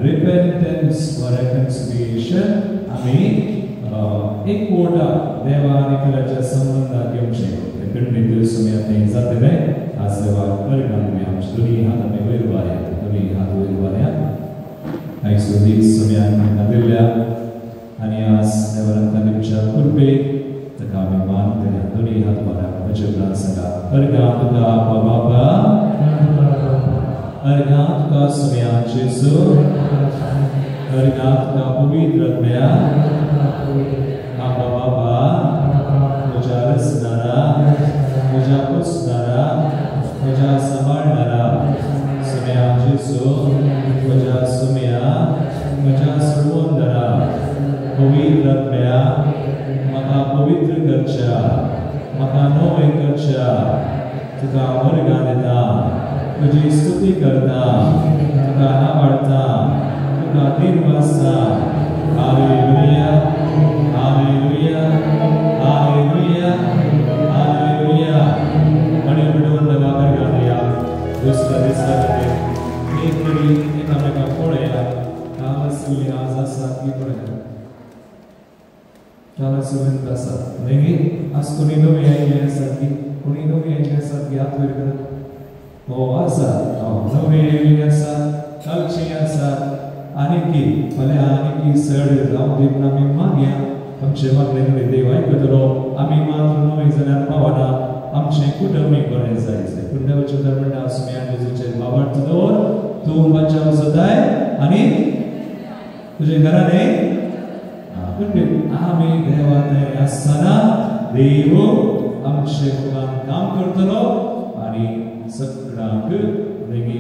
repentance for reconciliation आम्ही एक कोटा देवाने करायच्या संबंधात घेऊन शकतो कंटिन्यू दिवसमी आता जाते रे आज सेवा करगान में हम स्टोरी हात में वेळ वाया तुम्ही हात वेळ वाया आई सुधी समय नदिल्या आणि आज देवाने विचार कुर्बे तकामे मान करे दोन्ही हात वाया वचन संगा करगान का बाबा करगान का समय जेसु करगान का पवित्र दया Bapak, Puja Saudara, Puja Saudara, Puja Saudara, Sumya Yesus, Puja Sumya, Puja Saudara, Pavitra Daya, maka pavitra kerja, maka noe kerja, tuka morganita, tuji stuti karta, tuka namarta, tuka dirvasa, Hallelujah. Hallelujah, Hallelujah, Hallelujah. Mani berdua लगाकर गाते हैं, दूसरा तीसरा गाते हैं. एक कड़ी एक हमें का पढ़े या, काला सुली आज़ाद साथ की पढ़े. काला सुली का साथ. नहीं, आज कुनीनो में आएंगे साथ की, कुनीनो में आएंगे साथ की आप फिर कर. वो आज़ाद, नो में आएंगे साथ, कल चिया साथ. आने की, पहले आने की सर्द राम देवना में मांगिया. आमचे मागणे देवाय कदरो आम्ही मात्र नवे जनार पावना आमचे कुटुंब बरे जायचे पुण्यवचन धर्मना सुम्याने जुचे बाबतदोर तू बचाव सदाय आणि तुझे घराने पुण्य आम्ही देवाने असताना देव आमचे काम करतलो आणि सगळ्यांक देगी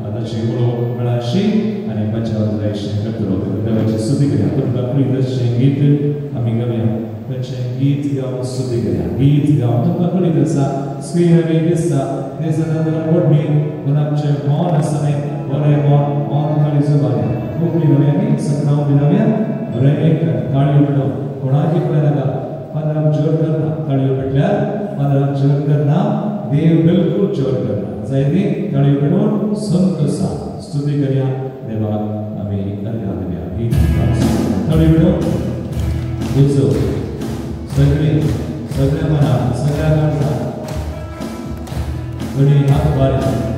आता जेवढो गळाशी आणि बचाव जायचे करतलो देवाची स्तुती करूया तुमका प्रिय संगीत आम्ही गाऊया त्यांचे गीत गाऊन स्तुती करूया गीत गाऊन तुमका कळी तसा स्क्रीनवर दिसता ते सदाला पडणी कोणाचे मौन असणे बरे मौन खाली जुबाने खूप निघाल्या की सगळं दिनाव्या बरे एक ताळी उडव कोणाची पहिला 15 जोर करना ताळी उडल्या 15 जोर करना देव बिल्कुल जोर करना जायदी ताळी उडवून संतोषा स्तुती करूया देवा आम्ही करण्यात गीत ताळी उडव दिसो सगळे मना सगळ्या माणसा दोन्ही हात वारे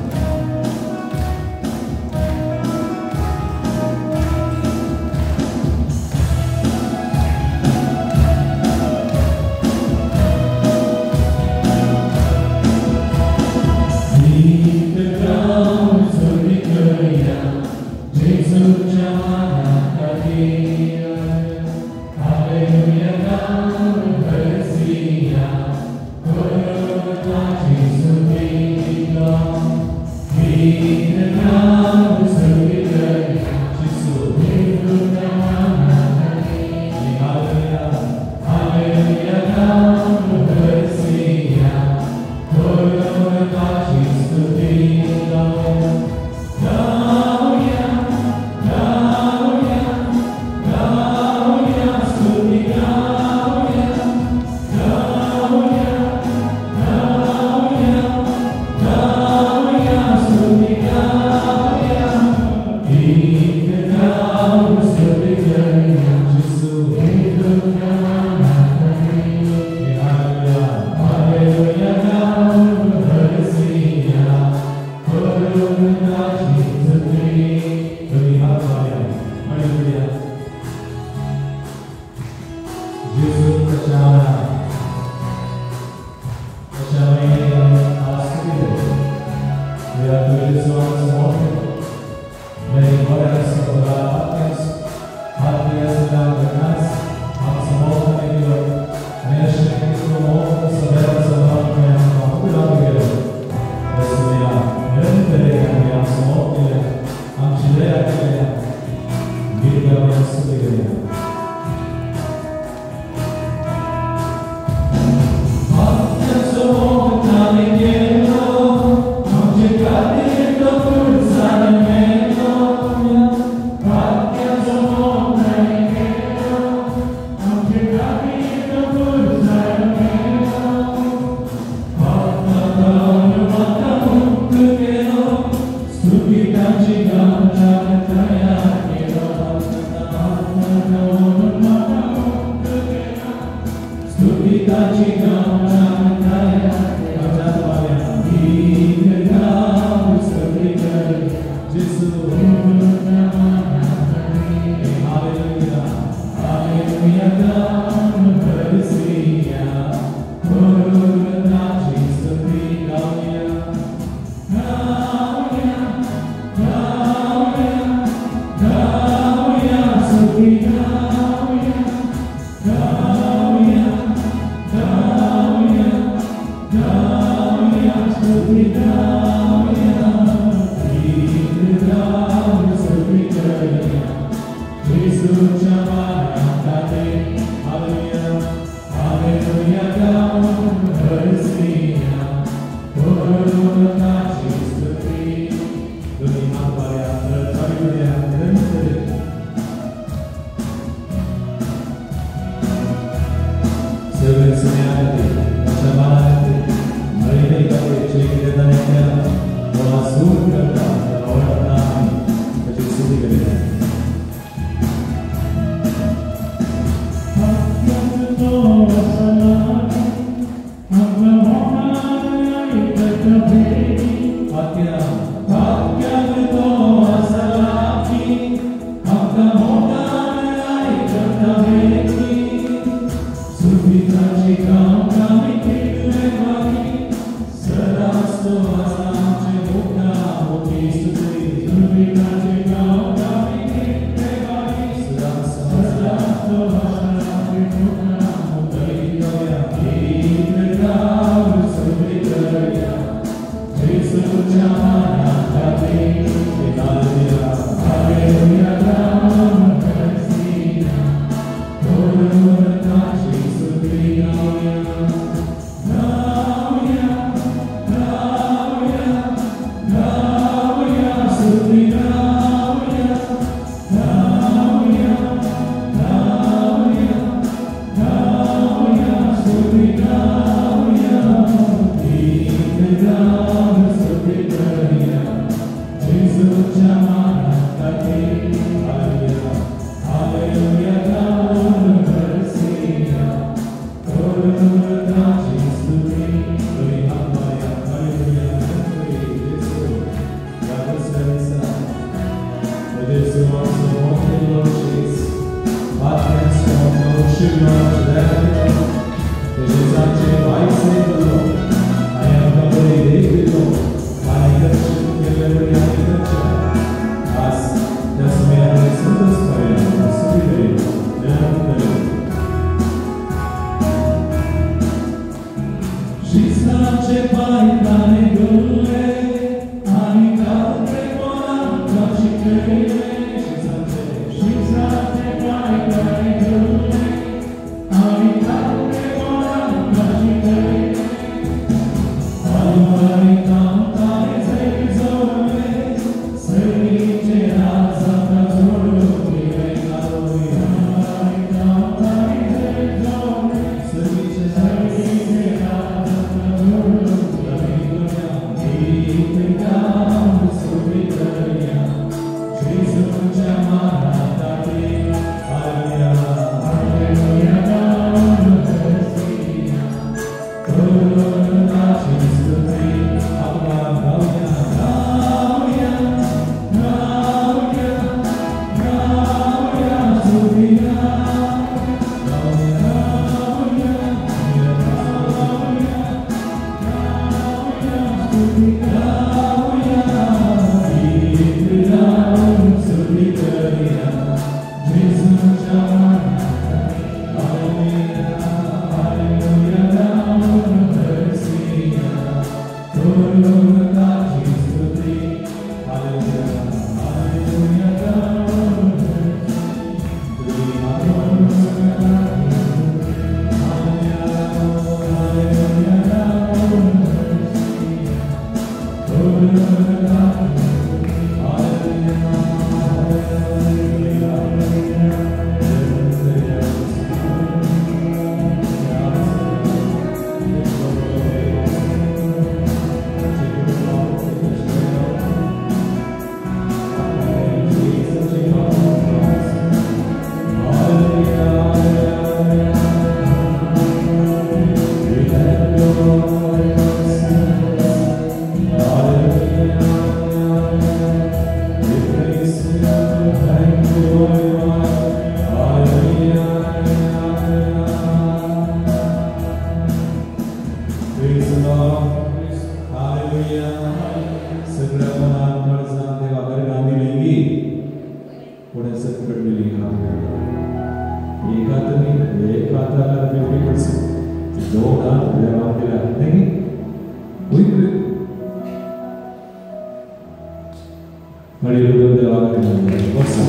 Forza,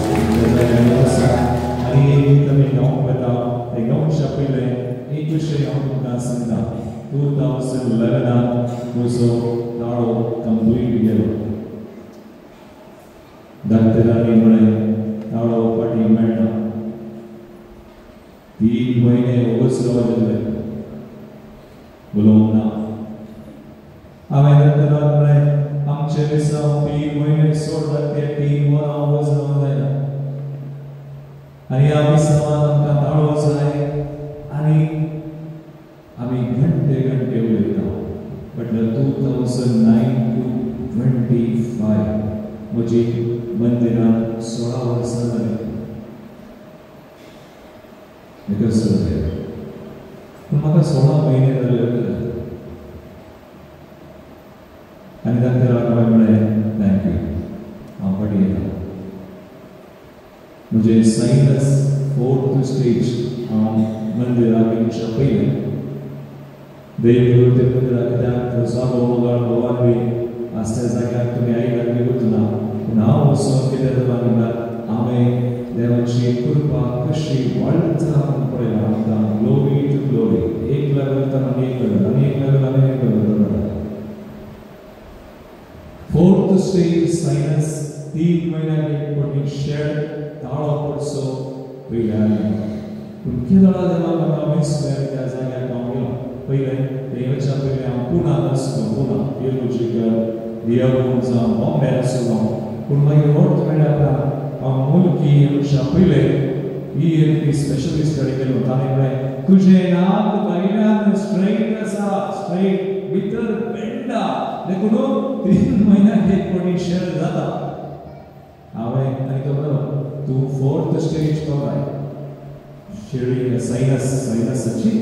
आणि तुम्ही गाव बता ते गाव शापिले एक विषय आपण सांगता 2011 मुसो नाळो कंप्लीट गेलो दत्तरानी म्हणे नाळो पाटी मेळटा 3 महिने ओगसरवाजले बोलून ना आम्ही दत्तरानी आमचे विसा 3 महिने सोडतात ते 3 वर ओगसरवाजले आणि आम्ही समाज आमका नाळो जाय आणि आम्ही घंटे घंटे उलयता म्हटलं 2009 to 25 म्हजी मंदिरात 16 वर्सां जाली कसं पण म्हाका 16 महिने जाले आणि नंतर हांवें म्हळें थँक्यू हांव फाटीं येता म्हणजे सायनस 4th स्टेज हांव मंदिराक येवच्या पयलें देव ते मंदिराक जागो मोगाळ भोवान बी आसल्या जाग्यार तुमी आयल्यार बी वचना पूण हांव वचून कितें जालां म्हणल्यार हांवें देवाची कृपा कशी वाडता पळयला आमकां ग्लोरी टू ग्लोरी एक लेवल आनी एक लेवल आनी एक लेवल आनी एक लेवल 4th स्टेज सायनस 3 महिन्याक एक फावटी शेड ताळो पडसो पयल्यार पूण कितें जालां जेन्ना म्हाका मिस त्या जाग्यार हांव गेलो पयलें देवाच्या पयलें हांव पुना आसलो पुना थियोलॉजिकल दियागोनचा बॉम्बे आसलो पूण मागीर नॉर्थ मेळ्ळ्या हांव मुलकी येवच्या पयलें ENT स्पेशलिस्ट कडेन गेलो ताणें म्हळें तुजें नाक भायल्यान स्ट्रेट आसा स्ट्रेट भितर बेंडा देखून 3 महिन्याक एक फावटी शेड जाता हांवें आनी तो म्हणलो तूं 4th स्टेज पावलाय शेडी सायनसाची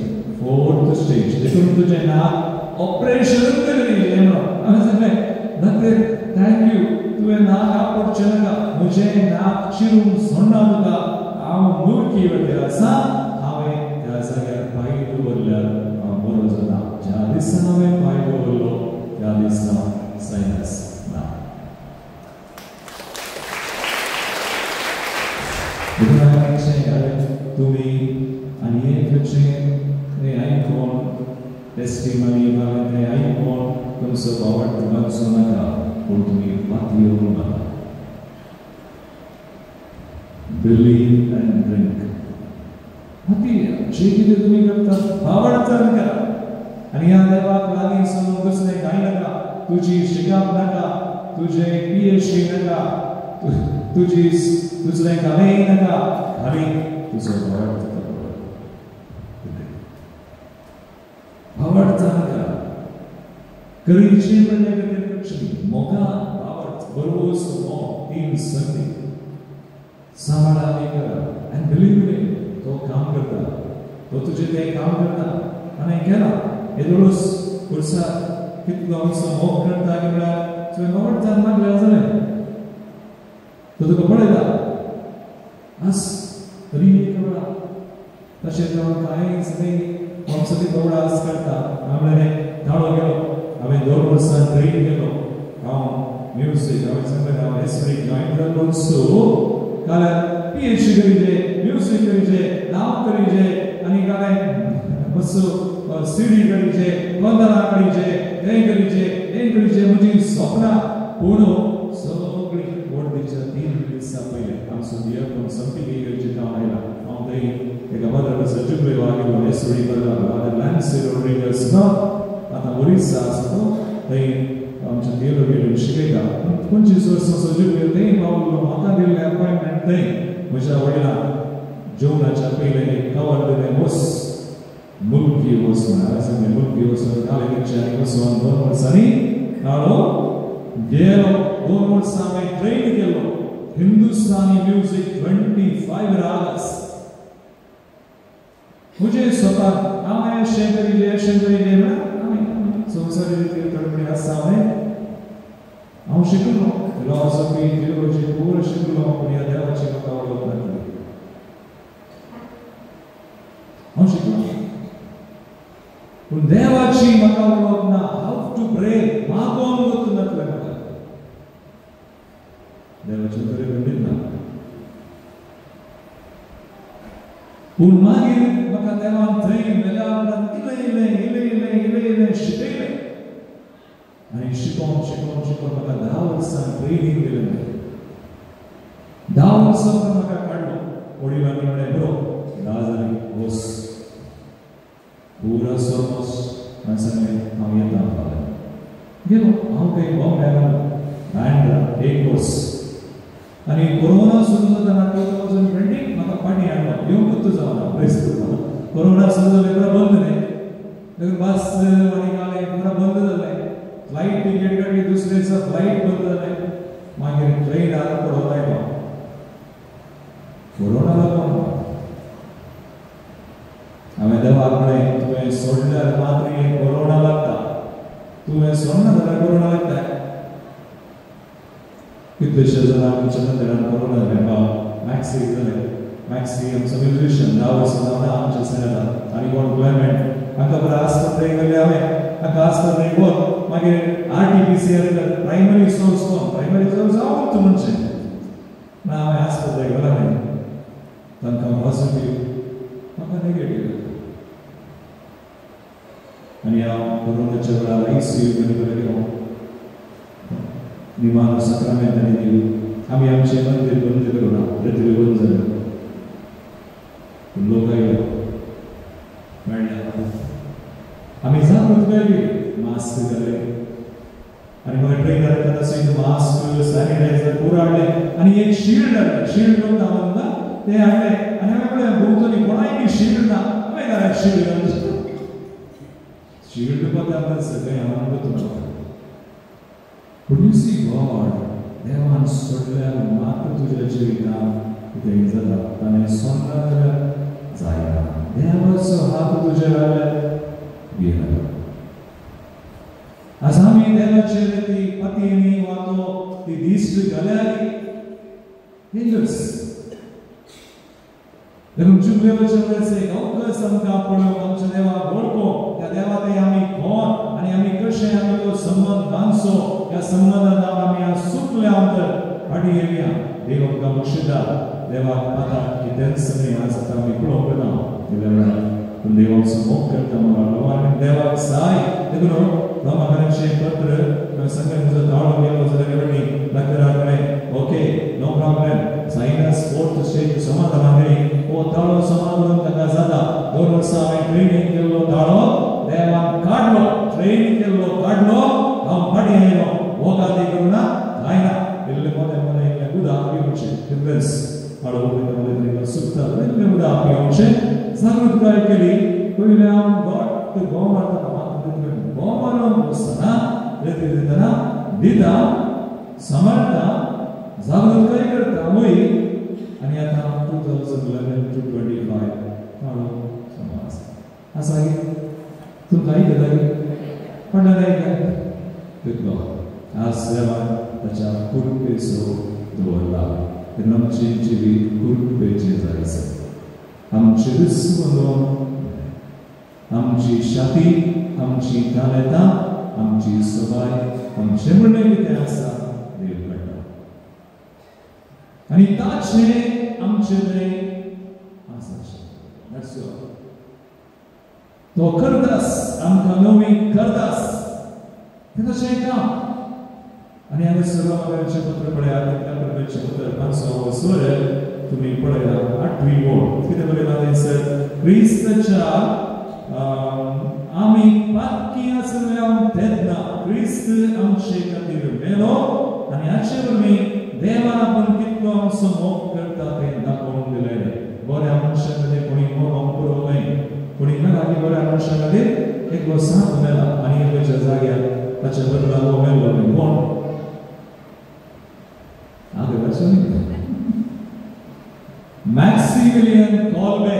4th स्टेज देखून तुजें नाक ऑपरेशन करतली हांवें सांगलें डॉक्टर थँक्यू तुवें नाक आपटचें नाका म्हजें नाक चिरून सोडना तुका हांव मुलकी वटेर आसा हांवें त्या जाग्यार पांय दवरल्यार हांव बरो जाता ज्या दिसा हांवें पांय दवरलो त्या दिसा सायनस ना तुमी आनी एक तें आयकून टेस्टिमनी घालून तें आयकून तुमचो वावड वाचूं नाका पूण तुमी वाती येवूं नाका बिलीव एंड ड्रिंक हाती जे कितें तुमी करतात वावडचान करा आनी ह्या देवाक लागीं समून कसलें कांय नाका तुजी शिकाप नाका तुजें PhD नाका तुजी दुसरें कांय नाका खाली तुजो वावड वावडचान करा कळीचें म्हणलें खातीर करचें मोगा वावड बरोस मोग 3 संदी सांबाळावी करा एंड बिलीव मी तो काम करता तो तुजें तें काम करता आनी केला येदोळूस पुरसा कितलो आमचो मोग करता म्हळ्यार तुवें वावडचान मागल्यार जालें तो तुका पळयता आस तरी एक वेळा तशें जावन कांय सगळीं आमचो ती बाबडा आस करता हांवें धाडो गेलो हांवें 2 वर्सां ट्रेन केलो हांव म्युजीक हांवें सांगलें हांव एसडी जॉयन जालो सो जाल्यार PhD करीचे म्युजीक करीचे नांव करीचे आनी गाणें बसो CD करीचे बंदना करीचे हें करीचे म्हजी स्वप्नां पूण सगळी वर्दीच्या 3 दिसां पयलीं आमचो दियाकोन संपी घेवचे काम आयला हांव थंय एका बद्र सचिव वागिलो SD Badr whether Lancy Rodrigues ना आतां ओरिसा आसा तो थंय आमच्या थियोलॉजीन शिकयता 25 वर्सां सचिव थंय पावलो म्हाका दिल्लें अपॉयंटमेंट थंय म्हज्या वडिलांक जेवणाच्या पयलें एक कवर दिलें वच मुलगी वच म्हण सांगलें मुलगी वचून कालेकीच्या वचून 2 वर्सांनी हाडो गेलो 2 वर्सां हांवें ट्रेन केलो हिंदुस्तानी म्युजीक 25 रागास मुझे स्वतः हांवें अशें करीजे म्हण संवसारी रितीन तडफडी आसा हांव शिकलो फिलॉसॉफी थियोलॉजी पूर्ण शिकलो पूण ह्या देवाची म्हाका वळख नासली हांव शिकलो पूण देवाची म्हाका वळख ना हाव टू प्रे मागोन वचून नासलें म्हाका देवाची तरी गंभीर ना पूण मागीर म्हाका देवान थंय वेल्या वांगडा इल्लें शिकयलें आनी शिकोवन म्हाका 10 वर्सां ट्रेनिंग दिलें 10 वर्सां म्हाका काडलो वडिलांनी म्हणलें बरो 10 जालीं वच पुरा समज हांवें सांगलें हांव येता फाल्यां गेलो हांव खंय बॉम्बेला बांद्रा 1 वर्स आनी कोरोना सुरू जाताना 2020 म्हाका फाटीं हाडलो येवंकूच जावना प्रेस करपाक कोरोना सुरू जालें पुरा बंद न्ही बस आनी गाले पुरा बंद जालें फ्लाइट टिकेट काडली दुसरे दिसा फ्लाइट बंद जालें मागीर ट्रेन कोरोना आयलो कोरोना लागून हांवें देवाक म्हणलें तुवें सोडल्यार मात्र कोरोना लागता तुवें सोडना जाल्यार कोरोना लागता कितलेशे जाणां आमच्या नंतरान कोरोना जालें मॅक्सी जालें मॅक्सी आमचो म्युजिशियन 10 वर्सां जावना आमच्या सेनेटान आनी कोण क्लेमेंट हाका बरो आस्पत्रेक गेले हांवें हाका आस्पत्रेक वच मागीर RT-PCR प्रायमरी सोर्स जावं तूं म्हणचें ना हांवें आस्पत्रेक गेलो तांकां पॉझिटीव म्हाका नेगेटीव आनी हांव कोरोनाच्या वेळार ICU मध्ये गेलो निमानो साक्रामेंतांनी दिली आमी आमचें मंदिर बंद करूं ना रात्री बंद जालें लोक आयलो मेळ्ळे आमी जागृत केली मास्क घाले आनी म्हाका ट्रेनर येता तसो मास्क सॅनिटायझर पुरो हाडलें आनी एक शील्ड हाडलें शील्ड म्हणटा म्हणटा ते हाडलें आनी हांवें म्हणलें भोंवतणी कोणाय शील्ड ना हांवें घराक शील्ड घालून शील्ड पदार्थ सगळें हांव करता But you see God, देवान सोडल्यार मात्र तुज्या जिवितांत कितेंय जाता ताणें सोडना जाल्यार जायना देवाचो हात तुज्या वेल्यार भियेना आज आमी देवाचेर ती पतीनी वा तो ती दिश्ट घाल्यार हिंदूस देखून जुबलेवचे वेळेस अवकाश आमकां पळोवन आमच्या देवाक वळखूंक त्या देवाक आमी कोण आनी आमी कशें आमी तो संबंध बांदचो ह्या संबंधांत आमी ह्या सुकल्या अंतर हाडी येवया देव आमकां बक्षिता देवाक पाता की तेच सगळें आज आतां आमी पळोवंक ना त्या वेळार देव आमचो मोग करता म्हणून आनी देवाक जाय देखून रोमाकाराचें पत्र सगळें तुजो ताळो गेलो जाल्यार डाक्टराक okay no problem sinus 4th stage समाधान मेळ्ळी ओ ताळो समाधान ताका जाता 2 वर्सां हांवें ट्रेनिंग केल्लो ताळो देवान काडलो ट्रेनिंग केल्लो काडलो हांव फाटीं आयलो हो खातीर करूं ना जायना इल्लें मोदें इल्लें उदक पिवचें कितलेंच हळू हळू सुकता इल्लें उदक पिवचें जागृताय केली पयलीं हांव घट्ट घो मारतालो घो मारून बसतना रेती दितना दिता सांबाळटा जागृताय करता वय आनी आतां 2011 to 25 हांव समाज आसा तुमकां आयकता पडलें काय तितलो आज देवान ताच्या कुरपेचो दवरला तेन्ना आमची जिवीत कुरपेचें जायसर आमची विस्वंदन आमची शाती आमची तालेतां आमची सवाय आमचें म्हणणें कितें आसा देव काडटा आनी ताचें आमचें तें आसा तो करतास आमकां नवी करतास तें तशें काम आनी हांवें सर्वमागाचें पत्र पळयात त्या प्रकारचें पत्र 5 स्वर तुमी पळयला 8वी ओळ कितें बरयलां थंयसर क्रिस्ताच्या आमी पातकी आसल्यार तेन्ना क्रिस्त आमचे खातीर मेलो आनी हाचे वरवीं देवान आपूण कितलो आमचो मोग करता तें दाखोवन दिलें बऱ्या मनशा खातीर कोणी मोग पुरो न्हय कोणी नाका की बऱ्या मनशा खातीर एकलो सांत मेला आनी एकल्याच्या जाग्यार ताच्या बदला तो मेलो न्हय कोण Maximilian Kolbe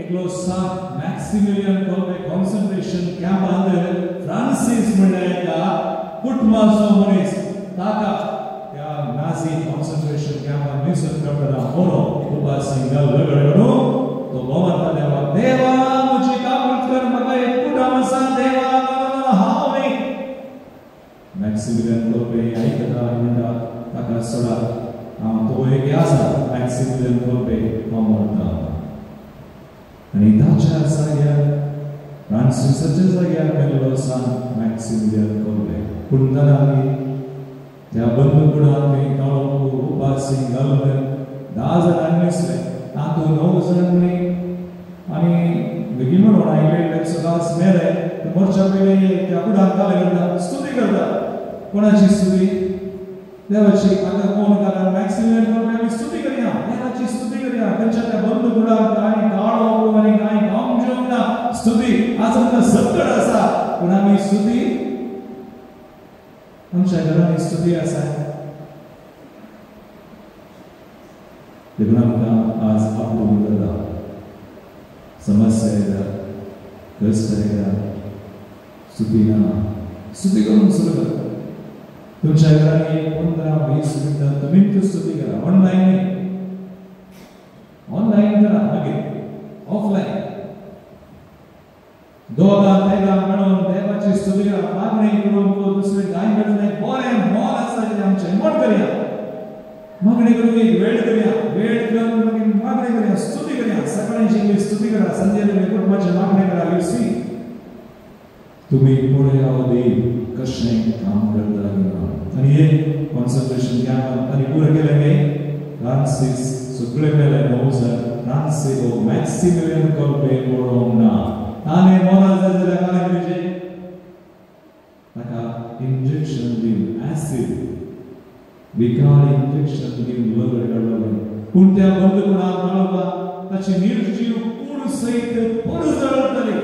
एकलो सांत Maximilian Kolbe कॉन्सन्ट्रेशन कॅम्पांत फ्रांसीस म्हणटा कुटुंबाचो मनीस ताका त्या नाझी कॉन्सन्ट्रेशन कॅम्पांत मिसर करतना बरो उपासी गडगडो तो बोमारता देवा म्हजी काबूल कर म्हाका एक कुटुंब आसा देवा हांव न्हय Maximilian Kolbe आयकता म्हणटा ताका सोडा हांव तो एक आसा Maximilian Kolbe हो म्हणटा आणि ताच्या जाग्यार फ्रांसिसाच्या जाग्यार मेल्लो सांत मॅक्सिमिलियन कोल्बे पुन्हा आमी त्या बंदुकुडान मी काळो उपासी घालून 10 जणांनी दिसले तातूंत 9 जणांनी आणि बेगीन म्हणून आयले सदांच मेले मोर्चा पयले त्या कुडान काले करता स्तुती करता कोणाची स्तुती देवाची आता कोण कारण मॅक्सिमिलियन कोल्बे आमी स्तुती करया देवाची स्तुती करया त्यांच्या त्या बंदुकुडान काय काळो आणि काय कामजोग ना स्तुती आज आमकां संकट आसा पूण आमी स्तुती आमच्या घरांनी स्तुती आसा देखून आमकां आज आपोवन करता समस्या येता कश्ट येता स्तुती ना स्तुती करून सुरू करा तुमच्या घरांनी 15-20 मिनिटां तुमी स्तुती करा ऑनलाईन करा मागीर ऑफलाईन दोघां तेगां मेळून देवाची स्तुती करा मागणी करून दुसरे काय करतले बरें मोल आसा ते आमचें मोल करया मागणी करून एक वेळ करून मागीर मागणी करया स्तुती करया सकाळची स्तुती करा संध्याकाळी कुटुंबाची मागणी करा यू सी तुम्ही पुढे अवधी कशें काम करता आणि हे कॉन्सन्ट्रेशन कॅम्प आणि पुरे केले फ्रांसिस सगळे केले 9 जण फ्रांसिस मॅक्सिमिलियन कोल्बे पळोवंक ना ताणे मोला जाल्यार काय करचें ताका इंजेक्शन दिवन ऍसिड विकार इंजेक्शन दिवन लग्न काडलें पूण त्या बंदुकुडान काळोवपाक ताची निर्जीव कूड सयत पड जळटली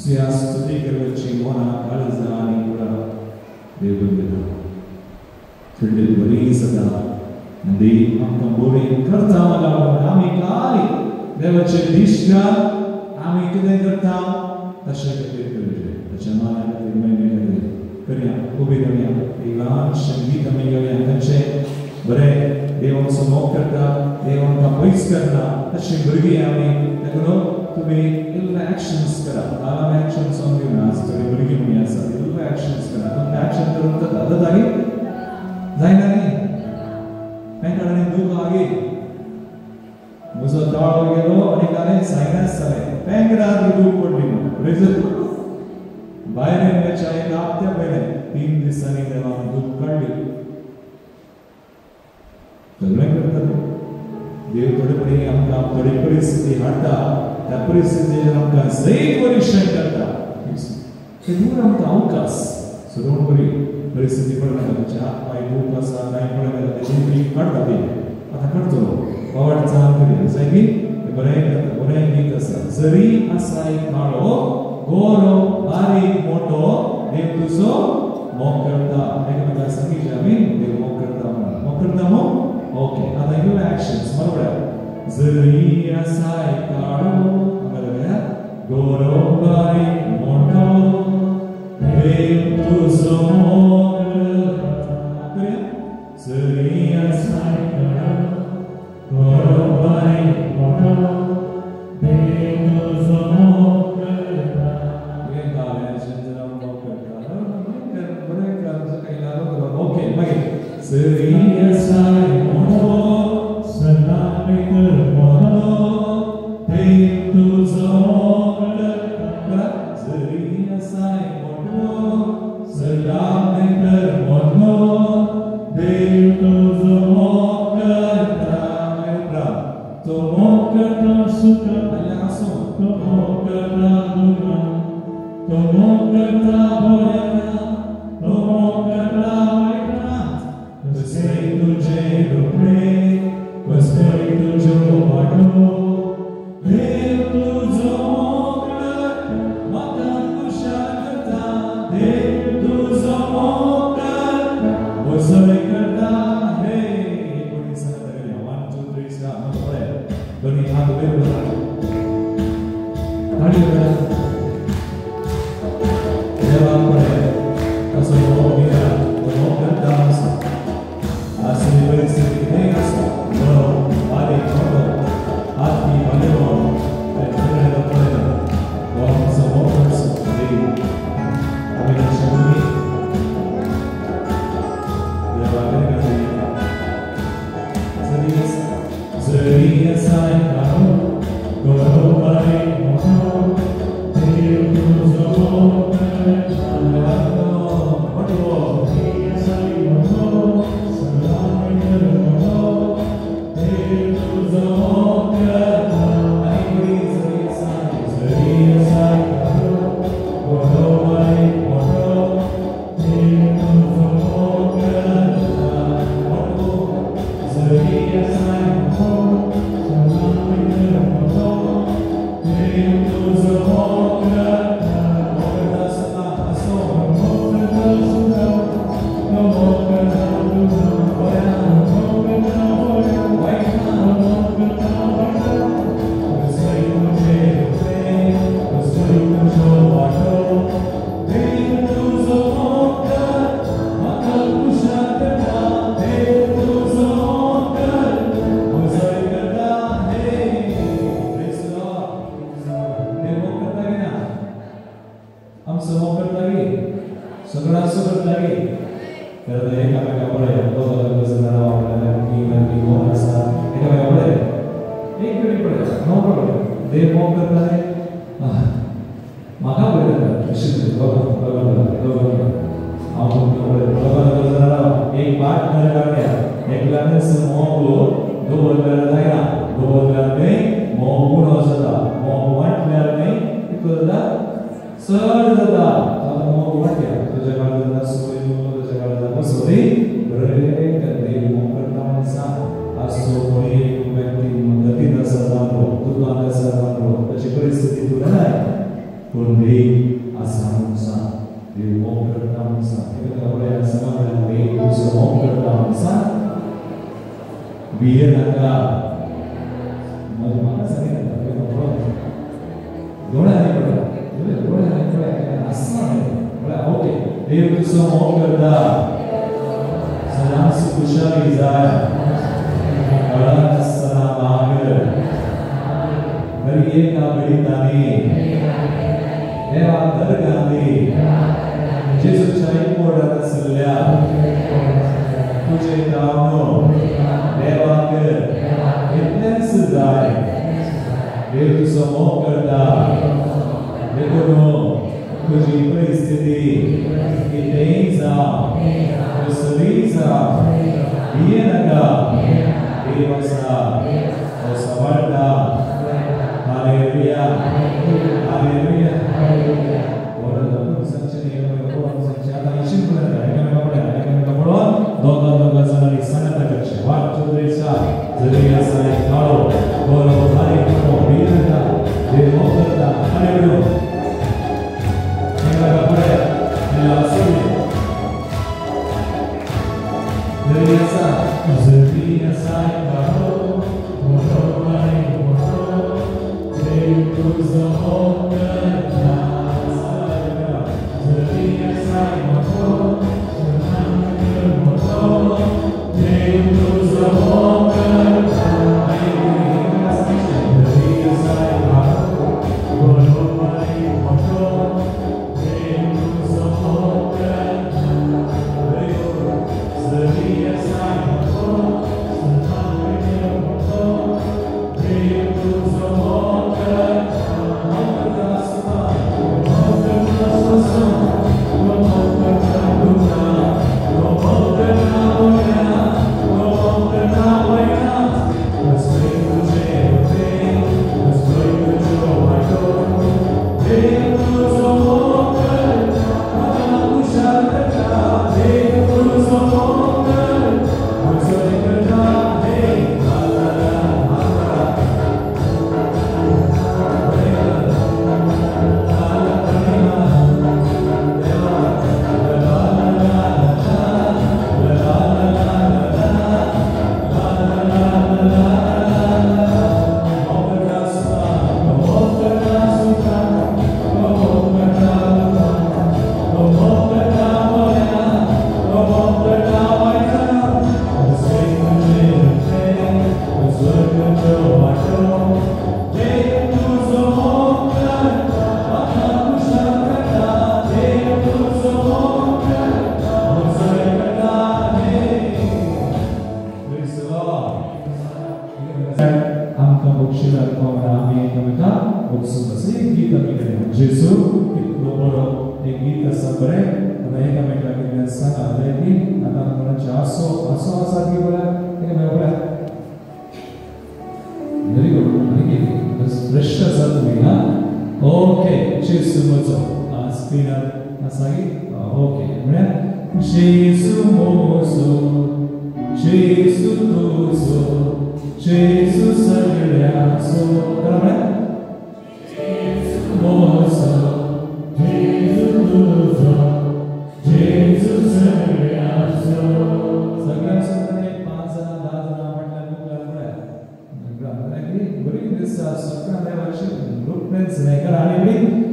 सिया स्तुती करपाची मना काळजा आनी कुडा देव दिता थंडी बरी सदा आनी आमकां बरी करता लागून आमी काय देवाचे दिश्टा आमी कितें करता तशें खातीर करचें ताच्या माना खातीर महिने खातीर करया उबी करया एक ल्हानशें गीत आमी घेवया तांचें बरें देव आमचो मोग करता देव आमकां पयस करता तशें भुरगीं आमी देखून तुम्ही इल्ले एक्शन्स करा आम एक्शन सॉन्ग घेवन आज थोडी भुरगीं म्हणून आसा इल्ले एक्शन्स करा तुमकां एक्शन करून जाता जाली जायना न्ही पेंटाळ्यांनी दूख आगी म्हजो ताळो गेलो आनी ताणें सायनस जालें पेंगरार दूख पडली रिजन भायर येवच्या एक हप्त्या पयलें 3 दिसांनी देवान दूख काडली सगळें करता देव थोडे पडी आमकां थोडी परिस्थिती हाडटा त्या परिस्थितीचेर आमकां जैत परीक्षण करता ते दूर आमकां अवकाश सो डोंट वरी परिस्थिती पडना तुमच्या हात पाय दूख आसा कांय पडना तेची काडटा ती आतां काडटलो वावड चाल करी अशें की बरें गीत आसा जरी आसाय काळो गोरो बारीक मोठो देव तुजो मोग करता एकामेकाक सांगितलें आमी देव मोग करता मग ओके आतां यू एक्शन्स बरोबर जरी आसाय काळो गोरो बारीक मोठो देव तुजो मोग करता जरी आसाय काळो गोरो बारीक मोठो देव तुजो मोग करता हे गाण्याचें जर मोग करता बरें गाण्याचो काही लागलो ओके मागीर जरी आसाय मोठो सदा भितर मोठो देव तुजो मोग करता जरी आसाय मोठो सदा भितर मोठो देव तुजो मोग करता तो मोग करता सुख आयासो तो मोग करता दुख तो मोग करता भोजना तो मोग करता वायटांत कसले तुजे रोखडे कसले तुजो वाटो देव तुजो मोग म्हाका खुशाल करता देव तुजो मोग वसय करता हे कोणी सांगता गेले 1 2 3 स्टार्ट मग पळय दोन्ही हात उबे करा ताळी करा देवा पळय कसो मोग दिला तो मोग करता आसा असली परिस्थिती हे आसा बरो बारीक मोठो हाती बांदलो तेन्ना पळय वॉर्मसो मोगसो देव आमी लक्षात जरी आसाय काळो Jesus,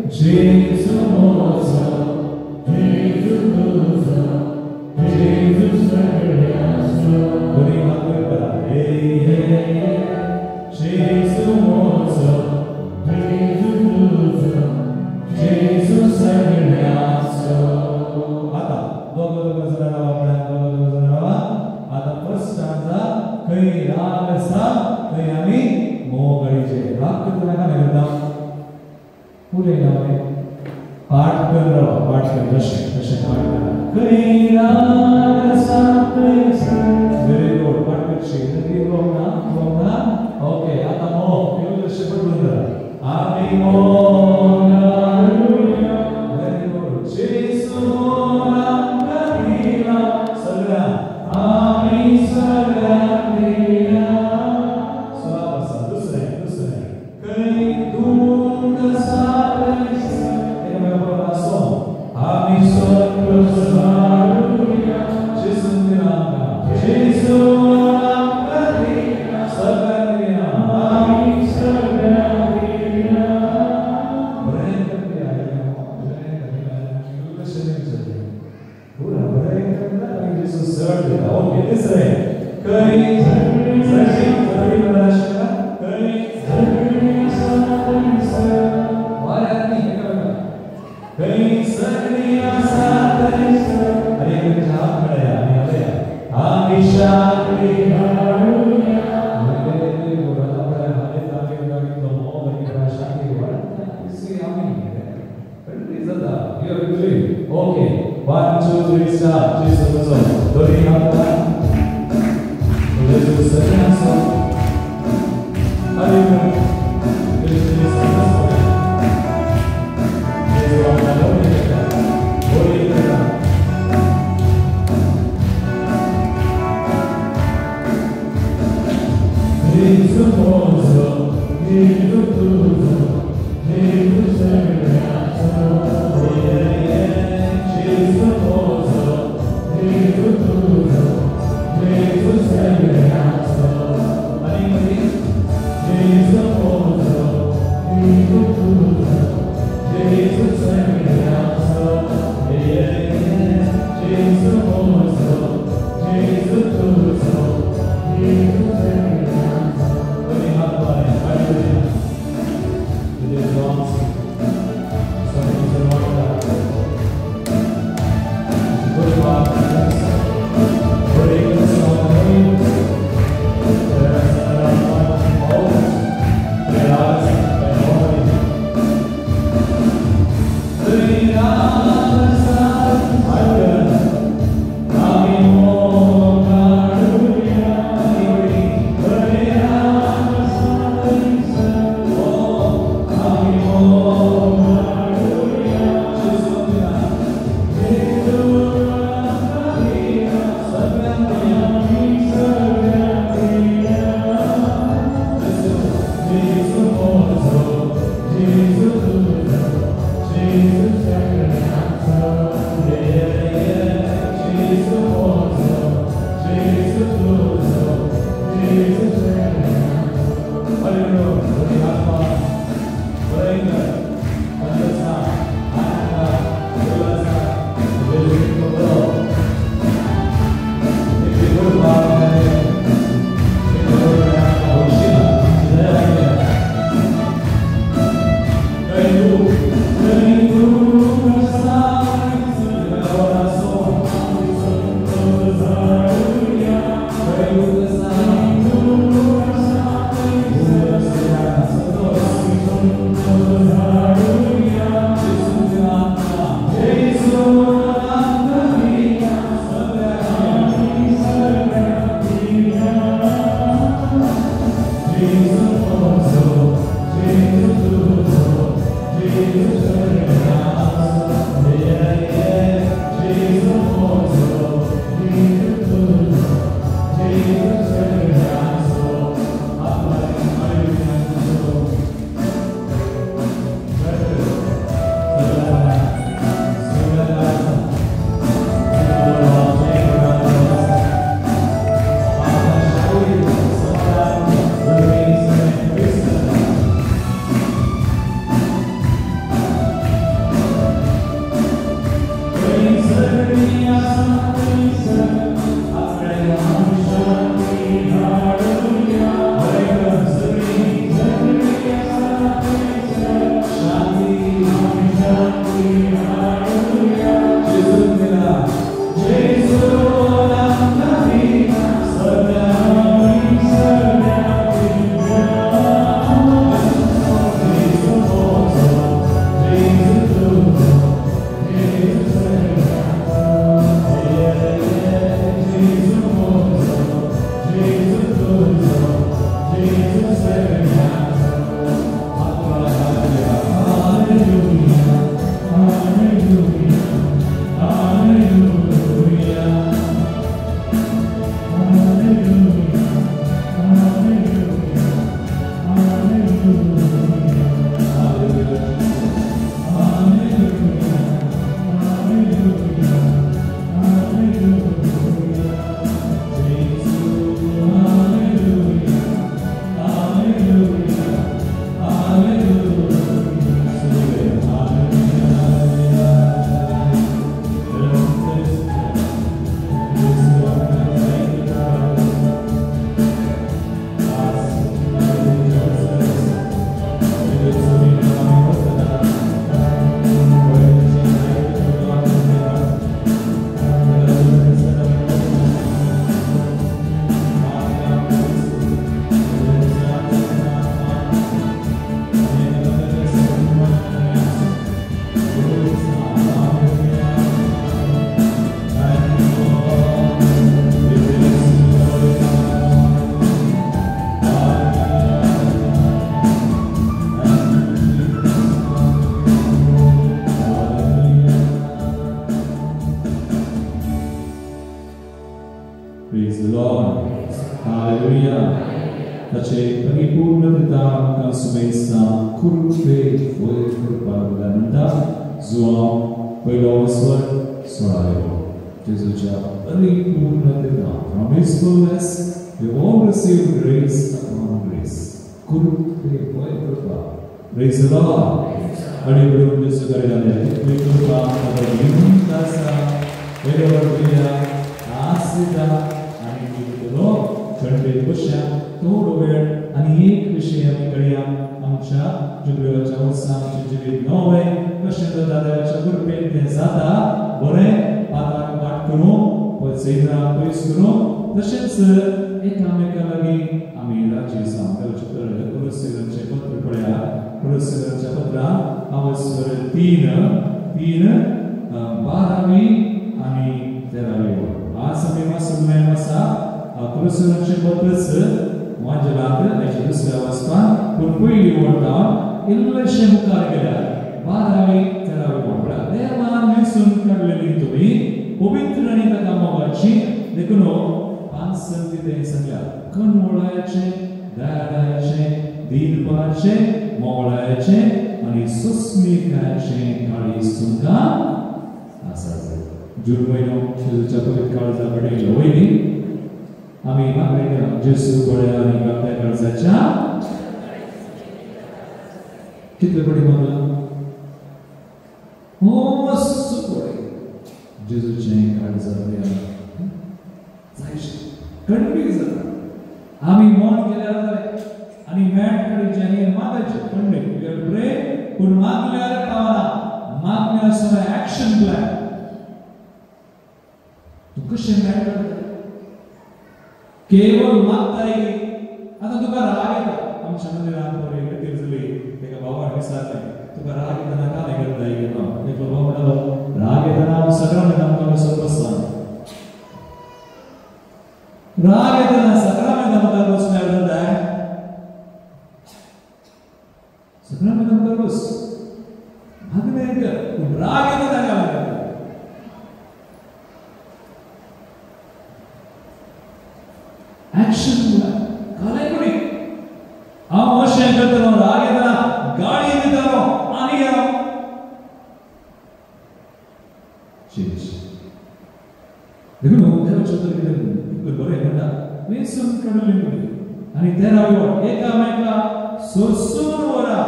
Jesus. वच्चे परिपूर्णता का सुमेसा कुरुपे वय कृपावलनंदा जुआ पहिलो स्वर सोळायो जेजूच्या परिपूर्णता from his fullness we all receive grace upon grace कुरुपे वय कृपा praise the Lord आणि बरोबर जेजू करायला वय कृपा पदविंता सा वेळेवर दिल्या आशीर्वाद आणि दिलो गणपती बसया थोडो वेळ आणि एक विषय आम्ही करूया आमच्या जुबिलेच्या उत्सवाचे जिवीत नवे कशे दादाच्या कृपेन ते जाता बरे पाताक पाठ करून पयसेरा पयस करून तशेंच एकामेका लागीं आमी राजी सांगपाचे तर कुलसेवरांचे पत्र पळया कुलसेवरांच्या पत्रांत अवस्वर 3 12वी आणि 13वी आज आमी वाचून आसा कुलसेवरांचे पत्रच वांजलात याच्या दुसऱ्या वाचपान पूण पयली वळटावन इल्लेशे मुखार गेल्यार 12वी 13वी वळटा देवान मेसून काडलेली तुमी पवित्र आनी ताका मोगाची देखून 5 संगीते सांगल्या कणवळाचे दयाळाचे दीनपणाचे मोगळाचे आनी सुस्मिकाचे काळीज तुमकां आसा जून म्हयनो जेजूच्या पवित्र काळजा कडेन वयली आमी मागणे जेजू बळ्या आनी गांवच्या काळजाच्या कितले बडी मागला मस्त बडी जेजूचे काळजा बळ्या जायशे कणबी जाता आमी मन केल्यार जाले आनी मॅट कडेचे आनी मागाचे कणबी वी आर प्रे पूण मागल्यार पावना मागणे आसता एक्शन प्लॅन तू कशें मॅट करता केवळ मागताय आता तुका राग येता आमच्या मंदिरात बरे व्यक्ती झाली एका भावान विचारले तुका राग येताना का नाही करताय गेलो एक भाव म्हणालो राग येताना सगळ्यांना आमकां विसर बसता राग येताना सगळ्यांना आमकां बसल्यार जाताय सगळ्यांना आमकां बस मागणे कर राग येताना काय एक्शन काले कोणी आ मोशे करतो रागेदा गाडी दितारो आणि गेलो चेंज देखो देवाच्या तरी बरे म्हणटा मेसून कडले आणि 13वी एकामेका सोसून वरा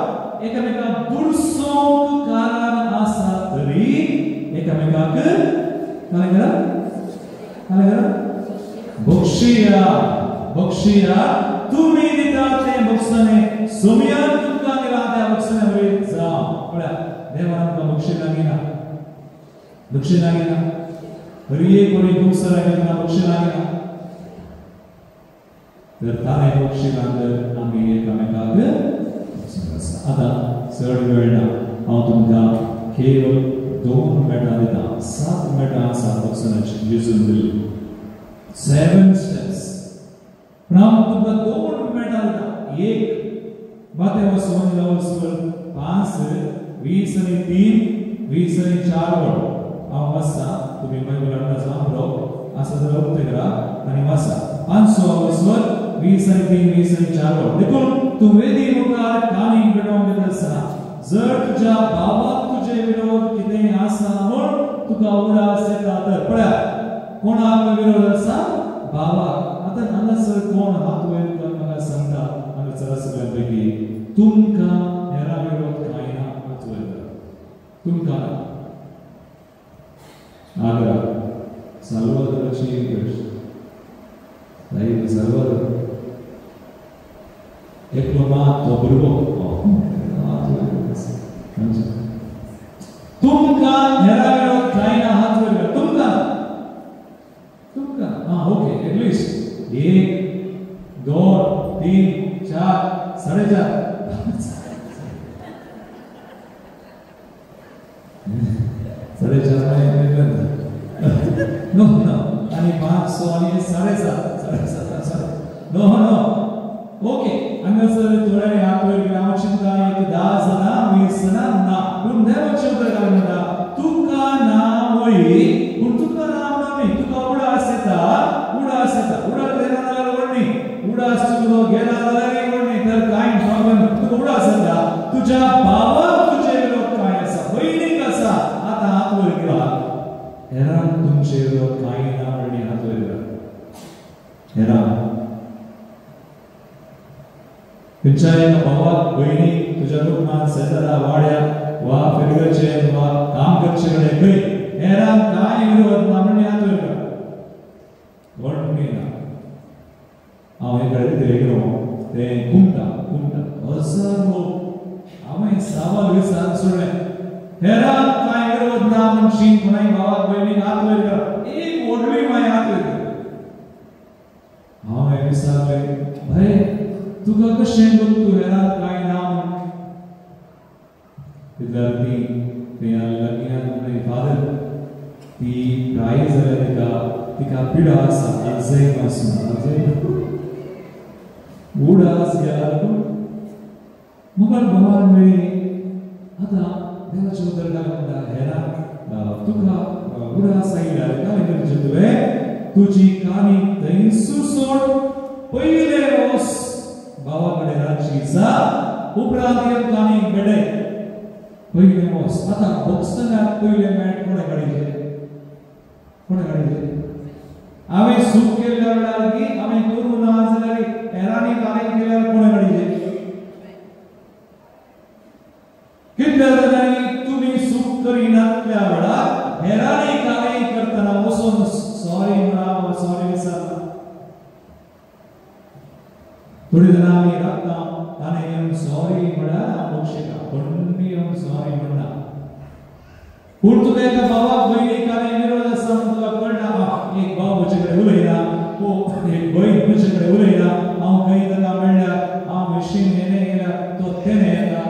एकामेका दुरसोंक कारण आसा तरी एकामेकाक काय करा बक्षिया तुम्ही दिता ते बक्षणे सोमियान तुमका दिला त्या बक्षणे वळीत जा पळा देवान आमकां बक्षी लागीना हरिये कोणी दुसरा लागीना बक्षी लागीना तर ताणे बक्षी लागल्यार आमी एकामेकाक आता चड वेळ ना हांव तुमकां केवळ 2 मिनटां दिता 7 मिनटां आसा बक्षणाची जेजून दिली 7 steps प्राम तुमकां 2 मिनटां दिता एक बाते वचून जावसर 5 20 आणि 3 20 आणि 4 वळ हांव वाचता तुमी बायबलांत सांभळो आसा जाल्यार उक्ते करा आनी वाचा 500 वचून 20 आणि 3 20 आणि 4 वळ देखून तूं वेदी मुखार काणी घडोवन दिता आसतना जर तुज्या भावाक तुजे विरोध कितेंय आसा म्हूण तुका उडास येता तर पळया कोणाक विरोध आसा भावाक आता हांगासर कोण हात वयर करून म्हाका सांगता हांगासर सगळ्यांपैकी तुमकां हेरा विरोध कांय ना हात वयर करा तुमकां आग्रा साल्वादोराची राई साल्वादोर एकलो मात तो भुरगो तुमकां हेरा विरोध कांय ना हात वयर करा तुमकां ओके एटलीस्ट 1 2 3 4 4.5 नो आणि 500 आणि 7.5 नो ओके हांगासर थोडे हात वयर केला हांव चिंता एक 10 जाणां 20 जाणां ना पूण देवाचें उतर काय म्हणटा तुका ना वळी पूण तुका नाम ना न्ही तुका उडास येता उडास देना जाल्यार व्हडली उडास तुका गेला जाल्यार मनशेर कायना आणि हात वयता हेरा पिंचाय भावाक बहिणी तुझ्या कुटुंबात सतरा वाड्या वा फिरगचे वा काम करचेकडे खंय हेरा काय विरोध मामणी हात वयता वणमीना हांव एक कडेन तेगलो ते कुंटा हजारो हांवें सावल विचार सोडलें हेरा काय विरोध ना म्हणशी कोणाय भावाक बहिणीक हात वयता एक व्हडली माय हात वयता हांवें विचारलें भय तुका कशें गो तूं हेरा काय ना विद्यार्थी ते लगीन म्हणजे फादर ती प्राइज जाल्या तिका पिडा आसा आजय पासून आजय उडास गेला मुगल भगवान मेळ्ळी आतां देवाचे उदर घालून हेरा तुका उडास आयल्या काय करचें तुवें तुजी काणी थंयसूर सोड पयले वस भावा कडेन रातची जा उपरांत येवन काणी घडय पयले वस आतां बॉक्सनाक पयले मॅट कोणे काडीचे हांवें सूख केल्ल्या वेळार की हांवें करूं ना जाल्यार हेरांनी काणी केल्यार कोणे काडीचे कितल्या जाणांनी तुमी सूख करिनातल्या वेळार हेरांनी काणी करतना वचून सॉरी म्हणा सॉरी विचारना थोडी जाणां आमी राखता ताणें येवन सॉरी म्हणा मोक्षेका पण मी येवन सॉरी म्हणना पूण तुका एका भावाक बहिणीक काणी विरोध आसा म्हूण तुका कळना एक भाव म्हजे कडेन उलयना एक भयण म्हजे कडेन उलयना हांव खंय ताका म्हणल्यार हांव मशीन हेणे गेल्यार तो तेणे येता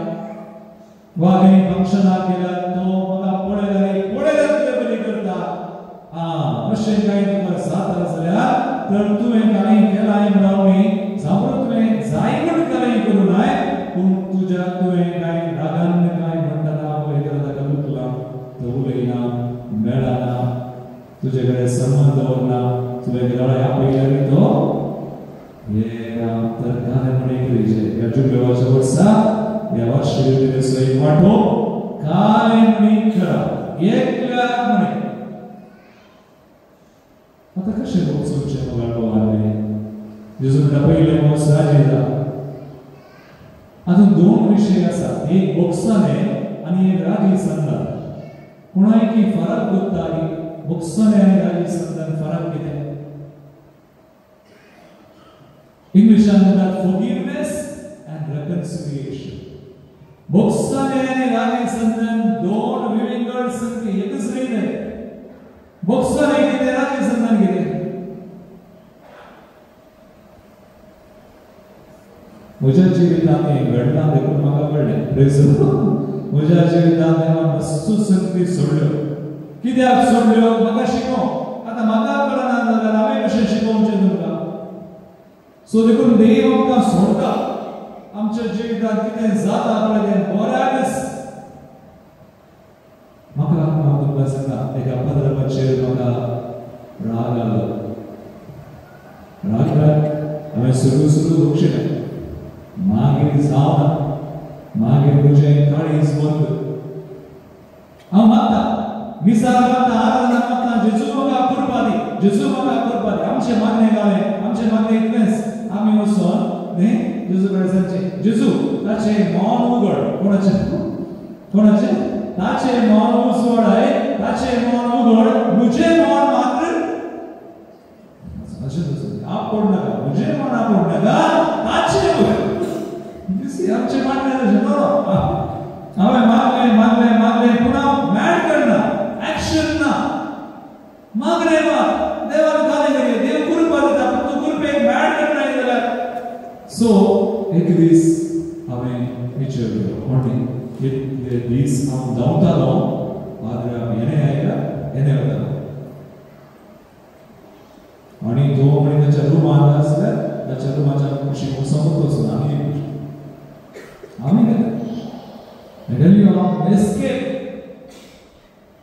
वा खंय फंक्शनाक गेल्यार तो म्हाका पळयल्यार बरी करता अशें कांय तुका जाता जाल्यार तर तुवें कांय केलाय म्हणून जावं तुवें जाय म्हूण कांय करूं नाय पूण तुज्या तुवें कांय रागान कांय म्हणटना पळय जाल्यार ताका दुखला तो उलयना मेळना तुजे कडेन संबंध दवरना तुवें गळ्या आपयल्यार तो हे तर गाणे म्हणे करीचे ह्या जुबिलेच्या वर्सा ह्या वर्षी सही वाटो काले म्हणी करा एकल्या म्हणे आता कशें बॉक्सूचे मोगाळ भगवान जेजू म्हणटा पयले वर्स राजेला आता दोन विषय आसा एक बॉक्साने आनी एक राजी संदान कोणाय की फरक करता बॉक्साने आनी राजी संदान फरक कितें इंग्लिशान म्हणटात फॉरगिवनेस एंड रेकन्सिलिएशन बॉक्साने आनी राजी संदान दोन विंगड संख्या एकच न्हय बॉक्साने कितें राजी संदान कितें म्हज्या जिवितांत हें घडना देखून म्हाका कळ्ळें प्रेज म्हज्या जिवितांत हांवें मस्त संगती सोडल्यो कित्याक सोडल्यो म्हाका शिकोवंक आतां म्हाका कळना जाल्यार हांवें कशें शिकोवचें तुमकां सो देखून देव आमकां सोडटा आमच्या जिवितांत कितें जाता पळय तें बऱ्याकच म्हाका हांव तुमकां सांगता एका पत्रपाचेर म्हाका राग आलो हांवें सुरू दोक्षिणें मागीर जावना मागीर तुजें काळीज बंद हांव मागता विचार मागता आराधना मागता जेजू म्हाका करपा दी जेजू म्हाका करपा दी आमचें मागणें जालें आमचें मागणें इतलेंच आमी वचोन न्ही जेजू कडेन सांगचें जेजू ताचें मन उगड कोणाचें ताचें मन उजवाडाय ताचें मन उगड म्हजें मन मात्र अशें आपोड नाका म्हजें मन आपोड नाका ताचें उगड आमचे मागणे हांवें मागलें पूण हांव मॅड करना एक्शन ना मागणे माग देवान काले करी देव कृपा दिता पूण तूं कृपेक मॅड करना जाल्यार सो एक दीस हांवें विचारलो कोणी एक दीस हांव धांवतालो मागीर हेणे आयला हेणे वतालो आनी तो म्हणी ताच्या रुमान आसल्यार ताच्या रुमाच्या कुशीक समोर वचून आमी मेडलियो एस्केप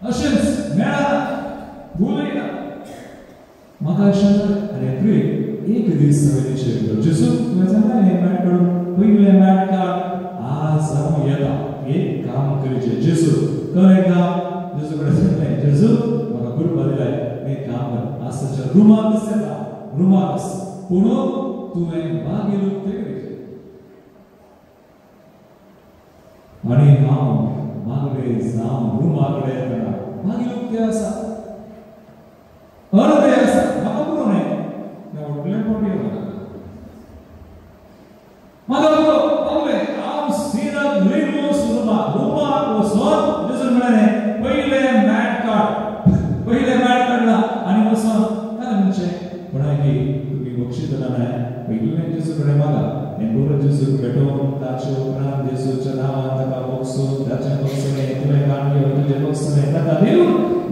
अशेंच मेळना भुलयना म्हाका अशें अरे प्रे एक दीस हांवें विचारलो जेजू तुवें सांगलें हें मॅट काडून पयलें मॅट काड आज हांव येता काम करचें जेजू कर एकदां जेजू कडेन सांगलें जेजू म्हाका कृपा दिलाय एक काम कर आसच्या रुमाल दिसता रुमाल पूण तुवें बागेल उक्ते आणि हांव मागले जावन रुमाकडे येतना बागेल उक्ते आसा अर्दे आसा म्हाका पुरो न्ही त्या व्हडले पोटी म्हाका पुरो पावले हांव सिरा रिमोस रुमाक वचोन दिसून म्हळें पयले मॅट काडला आनी वचोन काय म्हणचे म्हणाकी तुम्ही बक्षीस नाही पयले जेसू कडेन मागा हें बरो जेसू भेटोवन ताचे उपरांत जेसूच्या नांवान ताका बक्षून ताचे बक्षणे तुवें काडले तुजे बक्षणे ताका दिवन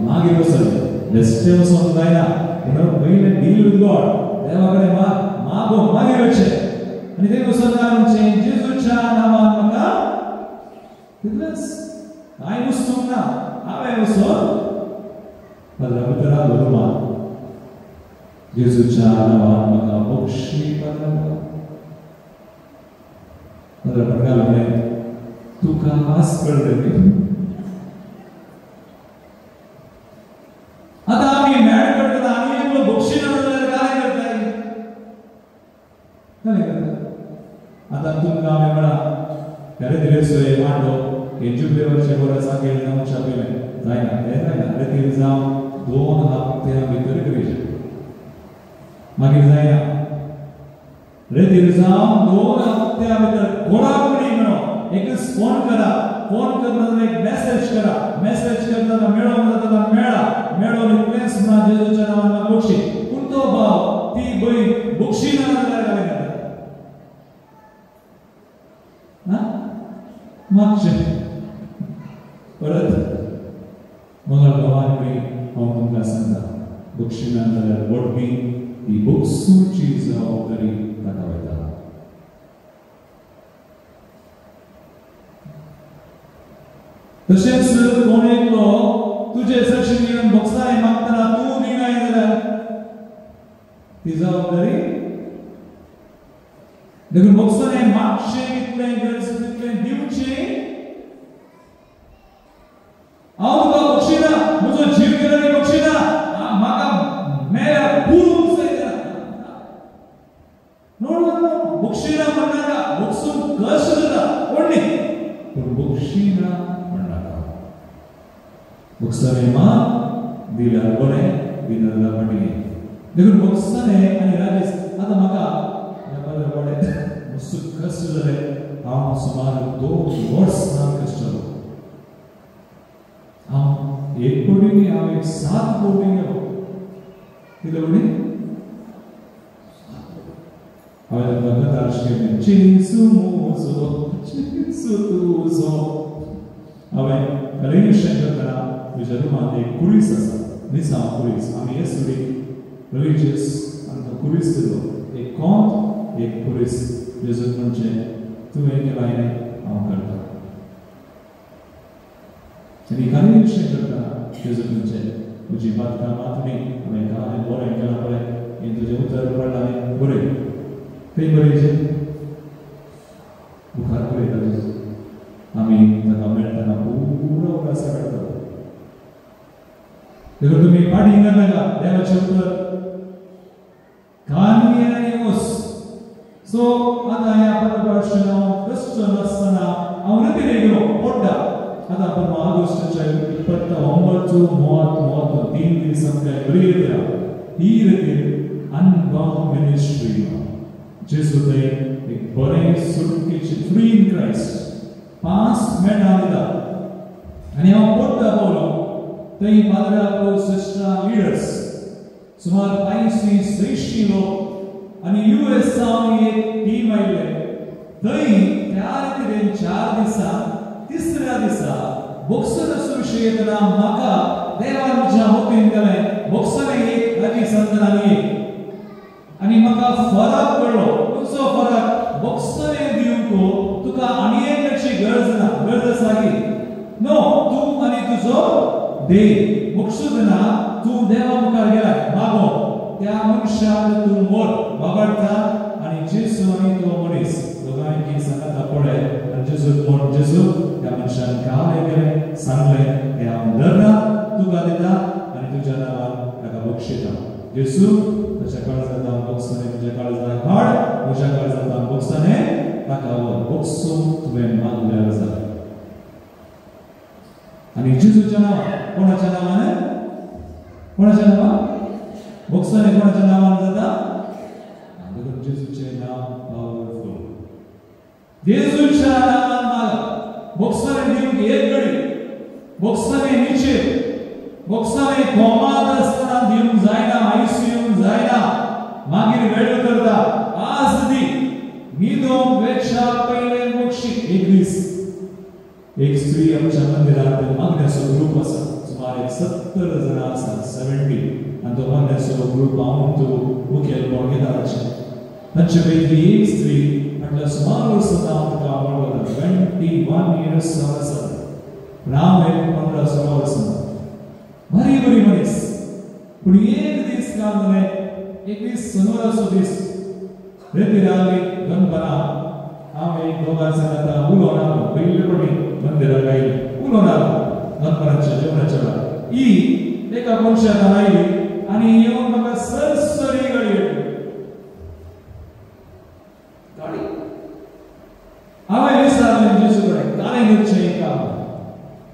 मागीर वचले बेश्टे वचोन जायना म्हणून पयले डील विथ गॉड देवा कडेन मागो मागीर वचचे आनी ते वचोन म्हणचे जेसूच्या नांवान म्हाका तितलेंच कांय वस्तूंक ना हांवें वचोन पदरा भितर आलो रुमाल जेसूच्या नांवान म्हाका बक्षी पदरा पडटा म्हणलें तुका आस कळ्ळी आता आम्ही मॅड करता आम्ही आपलं बक्षी ना काय करताय आता तुमकां हांवें म्हणा खरें दिलेसोय मांडो हे जुबले वर्षे वर्सा केले नवच्या पयलें जायना हें जायना रेतीर जावन 2 हप्त्या भितर करीत मागीर जायना रेतीर जावन 2 हप्त्या भितर कोणाकूय म्हणो एकच फोन करा फोन करता एक मेसेज करा मेसेज करता मेळोंक जाता मेळो रिप्लेस म्हणा जेजूच्या नांवान बक्षी पूण तो भाव ती बहीण बक्षी ना जाल्यार काय ना मागचे परत मंगळ भगवान कडेन हांव तुमकां सांगता बक्षी ना जाल्यार वडपी ही बक्षूची जबाबदारी ताका वयता तशेंच कोण एकलो तुजे सक्षमीन बक्षाय मागतना तूं दिनाय जाल्यार ती जबाबदारी देखून बक्षाय मागचें कितलें गरज तितलें दिवचें हांव तुका बक्षी ना म्हजो जीव गेलो न्ही बक्षी ना म्हाका मेळ्ळ्या पुरूंक जाय बक्षी ना म्हणनाका बक्षूंक कश्ट जाता कोण न्ही पूण बक्षी ना बक्षाने माग दिल्यार बरें दिल्यार फाटीं देखून बक्षाने आनी राजेश आतां म्हाका ह्या पदर पडे मस्त कश्ट जाले हांव सुमार 2 वर्सां कश्ट जालो हांव 1 कोटी न्ही हांव 7 कोटी गेलो कितें कोटी हांवें तुका कथा शिकयली जेजू म्हजो जेजू तुजो हांवें कलेक्शन करतना तुझ्या रुमांत एक कुरीस आसा निसा कुरीस आमी येसुडी रिलिजियस आनी तो कुरीस दिलो एक कोंत एक कुरीस जेजूक म्हणचे तुवें केलां हांव करता आनी कलेक्शन करतना जेजूक म्हणचे तुजी बातकां मात न्ही हांवें काय बरें केलां पळय हें तुजें उतर पडलां बरें खंय बरयचें मुखार पळयता जेजू आमी ताका मेळटना पुरो उपास करता देखो तुम्ही पाठी नाका देवाचे उतर कानियास सो आता या परपाशना क्रिश्चन असताना आवृत्ती गेलो पडला आता आपण ऑगस्टच्या 29 मोत 3 दिवसांच्या बरीला ही रीती अनबाउंड मिनिस्ट्री जेसुते एक बरे सुटकेचे फ्री इन क्राइस्ट पास मेळाला आणि हांव पडटा बोलो थंय पाद्रा सिस्टर लीडर्स सुमार 560 लोक आणि यूएस सावन एक टीम आयले थंय त्या रितीन 4 दिसा तिसऱ्या दिसा बॉक्सर असोसिएशना म्हाका देवाच्या वतीन गेलें बॉक्सराक एक राजी संतांनी आणि म्हाका फरक कळलो कसो फरक बॉक्सरे दिवंक तुका आनी एकची गरज ना गरज आसा की नो तूं आनी तुजो देव मुक्षुदना तूं देवा मुखार गेलाय मागो त्या मनशाक तूं मोर वगडता आणि जेसू आणि तो मनीस दोगांयकी सांगता पडे आणि जेसू त्या मनशान काय केले सांगले हे हांव धरना तुका दिता आणि तुज्या नांवान ताका बक्षिता येसू तुझ्या काळजात बक्षाने तुझ्या काळजात हाड तुझ्या काळजात बक्षाने ताकावर बक्षून तुवें मागल्यार जाता आणि जेजूच्या नावान कोणाच्या नावाने बक्षाने कोणाच्या नावाने जाता म्हणून जेजूचे नाव पावरफुल जेजूच्या नावान माग बक्षाने दिवंक एक घडी बक्षाने नीचे बक्षाने कोमात असताना दिवंक जायना आयसीयून जायना मागीर वेळ करता आज दी न्हिदोवंक पेक्षा पयले मोक्षीक एक दीस एक स्त्री आमच्या मंदिरांत मागण्याचो ग्रूप आसा सुमार 70 जाणां आसात 70 आनी तो मागण्याचो ग्रूप हांव तूं मुखेल बळगेदाराचे तांचे पैकी एक स्त्री म्हटल्यार सुमार वर्सां हांव तुका वळखता 21 इयर्स जावन आसा पूण हांव एक 15-16 वर्सां बरी मनीस पूण एक दीस काय जालें एक दीस सोनोराचो दीस रेती रावली दनपारां हांव एक दोगां जाणां उलोवन आयलो पयले फावटी मंदिराक आयली उलोवन आयलो दनपाराच्या जेवणाच्या वेळार ही एका मनशाक आयली आनी येवन म्हाका सरसरी गाडी घेतली हांवें विचारलें जेजू कडेन कालेंगरचें काम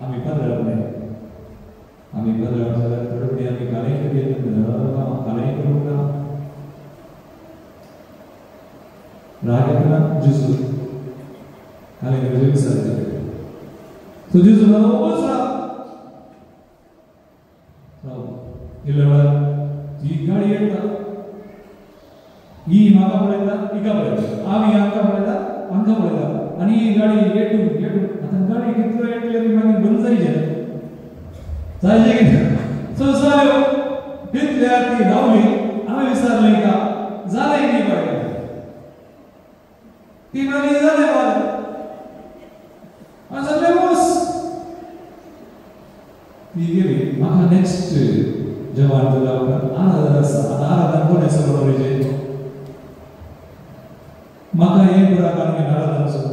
आमी पदरावले आमी पदरावले जाल्यार थोडे आमी कालेंगर घेतले कालेंगर उरना राग येता जेजू कालेंगरचें विचारलें तो जेजू म्हणलो वच राव इल्ल्या वेळार ही गाडी येता ही म्हाका पळयता तिका पळयता हांव हांकां पळयता हांकां पळयता आनी ही गाडी येटून आतां गाडी कितलो येतली आनी मागीर बंद जायचें कितें सो जाल्यो तितल्यार ती रावली हांवें विचारलें तिका जालें न्ही बाय ती म्हणली जालें बाय जालें बस ती गेली म्हाका नेक्स्ट जेवण जाल्या उपरांत आराधना आसा आतां आराधना कोण आसा बरोबरीचें म्हाका एक बरा कारण आराधना सुरू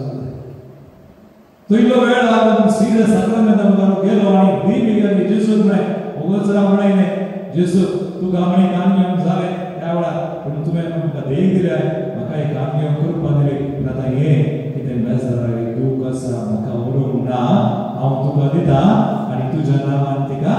तो इल्लो वेळ लागून सीधे साक्रामेंतांत गेलो आनी दी गेली जेजून म्हळें उगच राव म्हणलें जेजू तुका म्हणी काम घेवंक जालें त्या वेळार पूण तुवें म्हाका देख दिल्या म्हाका एक काम घेवंक करपा दिली पूण आतां हें कितें बेजार दूख आसा म्हाका उलोवंक ना हांव तुका दिता आनी तुज्या नांवान तिका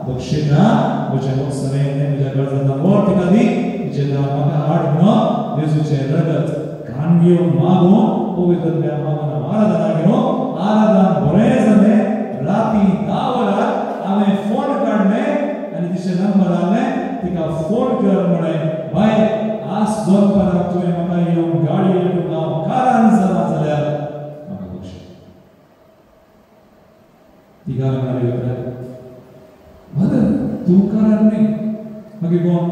बक्षिता म्हज्या बक्षाने म्हज्या काळजांत व्हर तिका दी तिचें नांव म्हाका हाड म्हणून जेजूचें रगत घाण घेवन मागून पवित्र मागून आराधना घेवन आराधना बरें जालें राती 10 वरां हांवें फोन काडलें आनी तिचे नंबर आहलें तिका फोन कर म्हळें बाय आज दनपारां तुवें म्हाका येवन गाडी येवन हांव कारान जालां जाल्यार म्हाका बक्षीस ती गाडी म्हणाली मदर तूं कारान न्ही मागीर कोण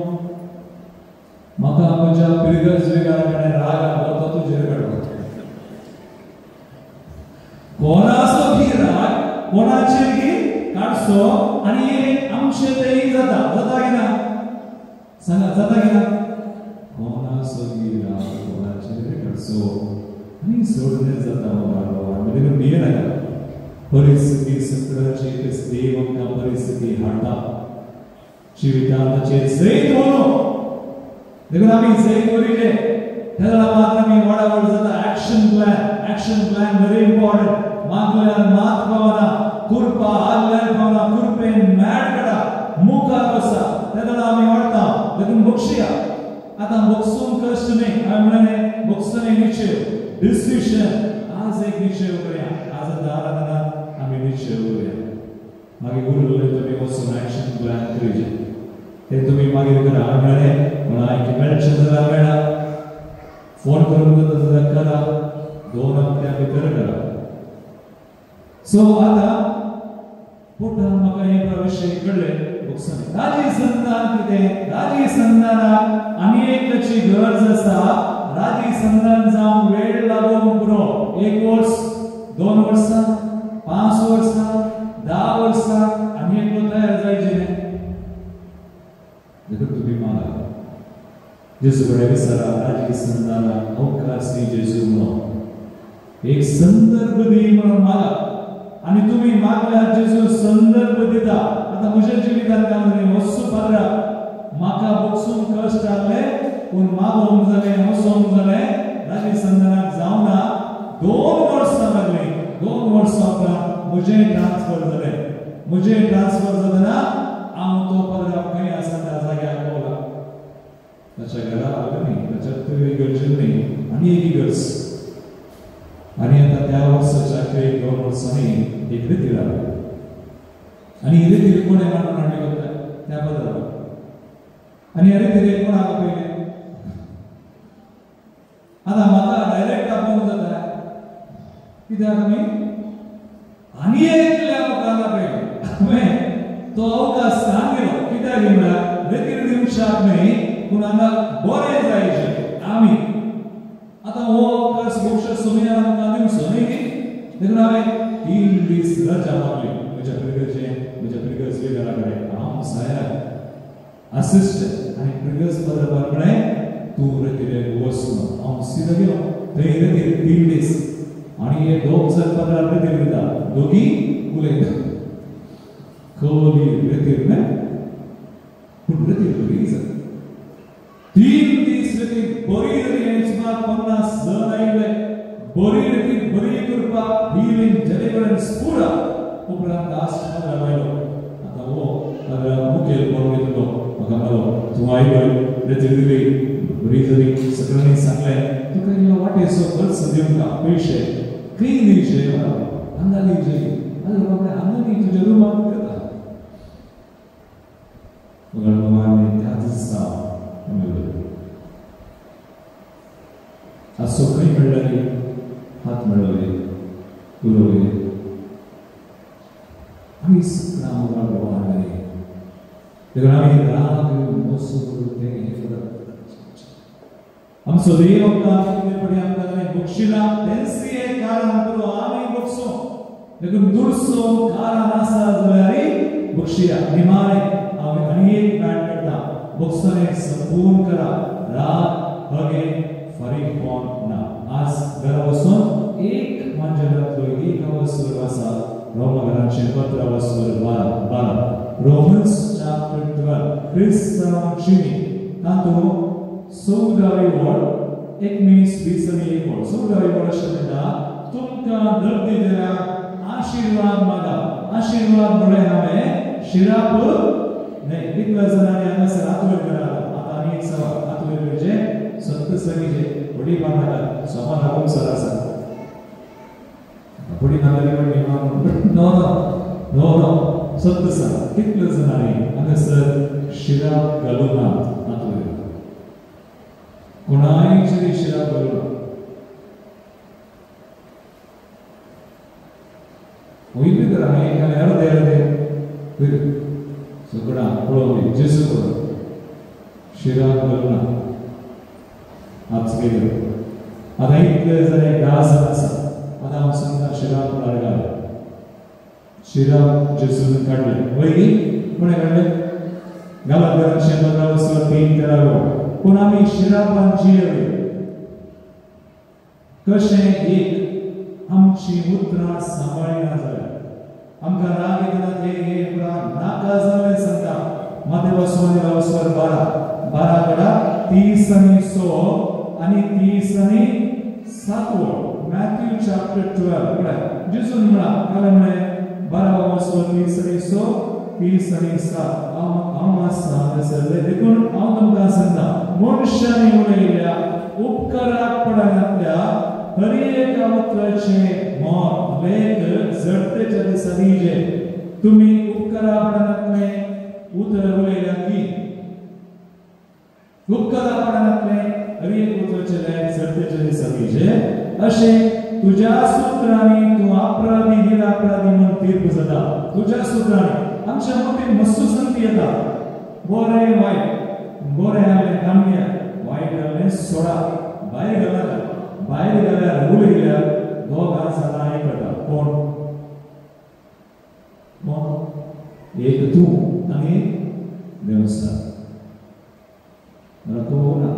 म्हाका म्हज्या पिरगज वेगार कडेन राग आयलो तो तुजेर काडलो कोणाचो की राग कोणाचेर की काडचो आनी हे आमचे तेय जाता की ना सांगा जाता की ना कोणाचो की राग कोणाचेर काडचो आनी सोडणे जाता बाबा आमी देखून भिये नाका परिस्थिती सगळ्याची देव आमकां परिस्थिती हाडटा जिवितांचेर सैत म्हणून देखून आमी सैत करिले तेन्ना मात्र आमी वाडावड जाता एक्शन प्लॅन व्हेरी इम्पॉर्टंट मागल्यार मात पावना कुरपा हाल्ल्यार पावना कुरपेन मॅड काडा मुखार बसा तेन्ना आमी वाडटा देखून बक्षया आतां बक्षूंक कश्ट न्ही हांवें म्हणलें बक्षांनी निश्चय डिसिशन आज एक निश्चय करुया आज आराधना आमी निश्चय करुया मागीर उरलें तुमी वचून एक्शन प्लॅन करीचे ते तुमी मागीर करा हांवें म्हणलें म्हण हांवें मेळचें जाल्यार मेळा फोन करून जाल्यार करा 2 हप्त्या भितर करा सो आता पुढे म्हाका एक विषय कळ्ळें बक्षांनी राजी संतान कितें राजी संतानाक आनी एकची गरज आसा राजी संतान जावंक वेळ लागूंक पुरो 1 वर्स 2 वर्सां 5 वर्सां 10 वर्सां आनी एकलो तयार जायचे देखून तुम्ही मागा जेजू कडेन विचारा राजी संतानाक अवकाश दी जेजू म्हणून एक संदर्भ दी म्हणून मागा आणि तुम्ही मागल्यार जेजू संदर्भ दिता आता म्हज्या जिवितांत काम जालें वचचो पाद्रा ट्रान्सफर जाले मुझे ट्रान्सफर जातना हांव तो पदराक खंय आसा त्या जाग्यार पावला ताच्या घरा आगनी ताच्या गरजेनी आनी एक गरज आणि आता त्या वर्षाच्या काही 2 वर्षांनी एक रितीर आली आणि ही रितीर कोणे मांडून हाडली होता त्या पदरावर आणि ह्या रितीर कोण आला पहिले आता म्हाका डायरेक्ट आपण जाता कित्याक आमी आनी एक लेवल आला पहिले तो अवकाश सांगलो कित्याक म्हणल्यार रितीर दिवशाक न्ही पूण हांगा बरें जायचे आमी आता वो अवकाश गोष्ट सुमिया आमकां दिवचो न्ही देखून हांवें 3 दीस रजा मागली म्हज्या प्रिगर्स घरा कडेन हांव सायाक असिस्टंट आनी प्रिगर्स पदरार कडेन तूं रितीरेक वच म्हणून हांव सीदा गेलो थंय रितीर 3 दीस आनी हे दोग जर पदरार रितीर दिता दोगी उलयता खोली रितीर न्ही पूण रितीर बरी जाता 3 दीस रितीर बरी रितीर 50 जण आयले बरी रितीर बरी करपाक हिलिंग डेलिव्हरन्स पुरा उपरांत लास्ट पदरार आयलो आता वो मुखेल कोण येतलो म्हाका म्हणलो तूं आयलो रितीर दिली बरी जाली सगळ्यांनी सांगलें तुका इल्लो वाटेचो खर्च दिवंक पयशे खंय दिवचे हांगा दिवचे आनी बाबा हांगा न्ही तुज्या रुमांत करता भगवान त्याच दिसा असो खंय मेळ्ळी हात मेळ्ळले उलोवले आमी सगळां भगवान हाडले देखून आमी राग मोसून ते आमचो देव आमकां कितें पडी आमकां बक्षिना तेंसी एक कारण करून आमी बक्षो देखून दुरसो कारण आसा जाल्यार बक्षिया निमाणे आनी एक बॅट करता बक्षाने संपूर्ण करा राग हगे फरीक कोण ना आज घरा वचून एक मंजरातलो एक अवसर आसा रोमकारांचे पत्र अवसर 12 रोमन्स चॅप्टर 12 क्रिस्तांवांची तातूंत 14वी वड 19-20 वड 14वी वड अशें म्हणटा तुमकां दर्दी दिल्या आशीर्वाद मागा आशीर्वाद म्हळ्यार हांवें शिराप नाही कितल्या जणांनी हांगासर हातवयर करा आता आनी एक सवाल हातवयर करचे सत्संगीचे बडी पानाका सोमा लागून सर आसा बडी नागरी पण नो नो नो नो सत्संग कितल्या जणांनी हांगासर शिराप घालूना हातवयर कोणायची शिराप घालूना होईल तर हांवें एकाने अर्दे सगळा पळोवली जेजू शिराक घालूना आज गेलो आता इतले जर 10 जण आसा आता हांव सांगता शिराक म्हळ्यार घाल शिराक जेजून काडले वयली कोणे काडले गालातरांचे 15 वर्सां 3-13 पूण आमी शिरापान जियेले कशें एक आमची उतरां सांबाळिना जाल्यार आमकां राग येता ते नाका जालें सांगता मातेवासवानी गांवस्वर 12 कडा 30 आनी 6 आनी 30 आनी 7 वड मॅथ्यू चॅप्टर 12 कडा जेजून म्हणा काय म्हणे 12 गांवस्वर 30 आनी 6 30 आनी 7 हांव आसा हांगासरले देखून हांव तुमकां सांगता मनशांनी उलयल्या उपकाराक पडनातल्या हर एक उतराचे मोल लेख जडतेच्या दिसा दिजे तुम्ही उपकारा पडनातले उतर उलयल्या की उपकारा पडनातले हर एक उतराचे लेख जडतेच्या दिसा दिजे अशे तुझ्या सूत्रांनी तू अपराधी निरपराधी म्हणून तीर्प जाता तुझ्या सूत्रांनी आमच्या मतीन मस्त संती येता बरे वाईट बरे आले कामया वाईट आले सोडा भायर गेल्यार उलयल्यार दोगां जाणां आयकता कोण एक तूं आनी देवस्थान ना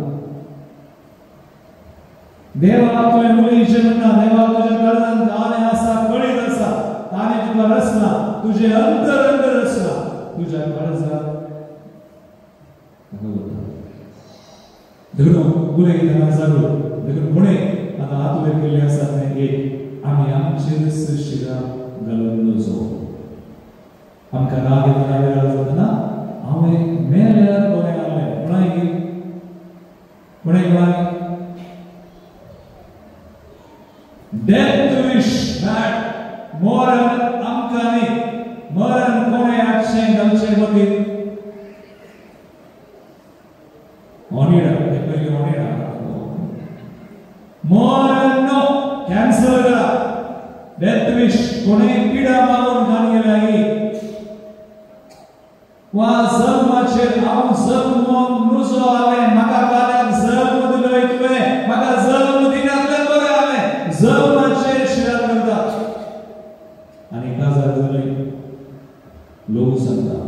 देवा तुवें उलयचें म्हणना देवा तुज्या काळजांत ताणें आसा कळीत आसा ताणें तुका रचना तुजें अंतर रचना तुज्या काळजांत देखून उलयतना जागो देखून कोणे आता हात वयर केल्ले आसात एक आमी आमचेर शिराक घालून नजो आमकां राग येतना वेळ जातना हांवें मेल्यार बरें जालें कोणाक डेथ विश बॅट मरण आमकां न्ही मरण कोणें हाडचें घालचें मदीं ऑनिडा पयलीं ऑनिडा मरण नो कॅन्सल करा डेथ विश कोणें पिडा मागून घालगे वा जल्माचेर हांव जल्मोन नुजो हांवें म्हाका काल्याक जल्म दिलोय तुवें म्हाका जल्म दिनातलें बरें हांवें जल्माचेर शिराक करता आनी काजार जालें लोक सांगता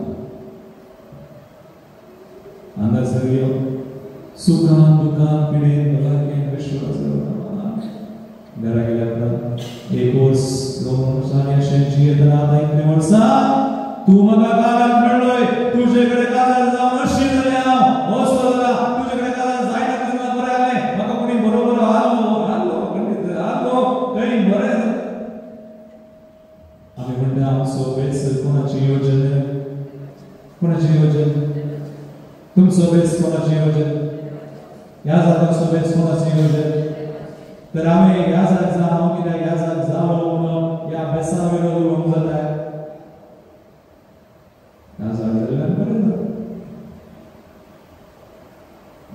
हांगासर यो सुखान दुखान पिडेन भलायकेन विश्वास दवरता घरा गेल्या उपरांत एक वर्स दोन वर्सांनी अशें जियेतना आतां इतलीं वर्सां तूं म्हाका कागाक मेळ्ळोय तुजे कडेन काजार जावन अशी जालें हांव वचो जाला तुजे कडेन काजार जायना तुका बरें जालें म्हाका कोणी बरोबर हालो खंय बरें आमी म्हणटा आमचो बेस कोणाचें येवजन तुमचो बेस कोणाचें येवजन ह्या जागाचो बेस कोणाचें येवजन तर आमी ह्या जाग जावन कित्याक ह्या जाग जालो म्हणून ह्या बेसा विरोध उलोवंक जाता ह्या जाग जाल्यार बरें जाता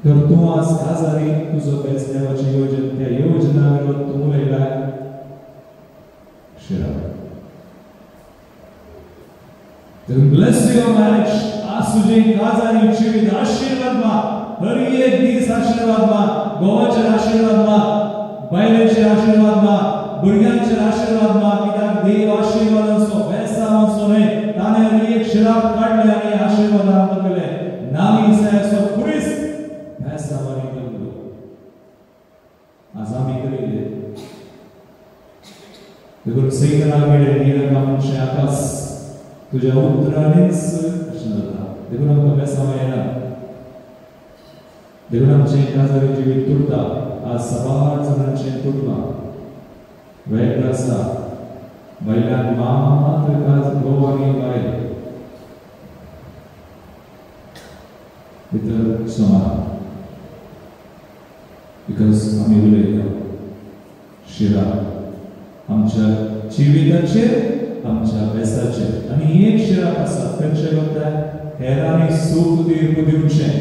तर तूं आज काजारी तुजो बेस देवाचें येवजन त्या येवजना विरोध तूं उलयलाय शिराक Bless your marriage. आज तुझे काजारी जीवित आशीर्वाद मा हर एक दीस आशीर्वाद मा गोवाचे आशीर्वाद मा बायलेचे आशीर्वाद मा भुरग्यांचे आशीर्वाद मा कित्याक देव आशीर्वादाचो बेसा मातसो न्हय ताणें हर एक शिराक काडले आनी आशीर्वाद आमकां केले नामी इसायाचो क्रिस्त बेसा वारी केलो आज आमी करिले देखून सैताना कडेन निरका मनशे आकाश तुझ्या उतरानेच अशें जाता देखून आमकां बेसांव येना देखून आमचें काजारी जिवीत तुटता आज 6 जाणांचें तुटलां वेगळें आसा बायलांक मात्र काज घोव आनी बायल भितर समान बिकॉज आमी उलयता शिराक आमच्या जिविताचेर आमच्या बेसाचेर आनी एक शिराक आसा खंयचें करता हेरांनी सूख तीर्प दिवचें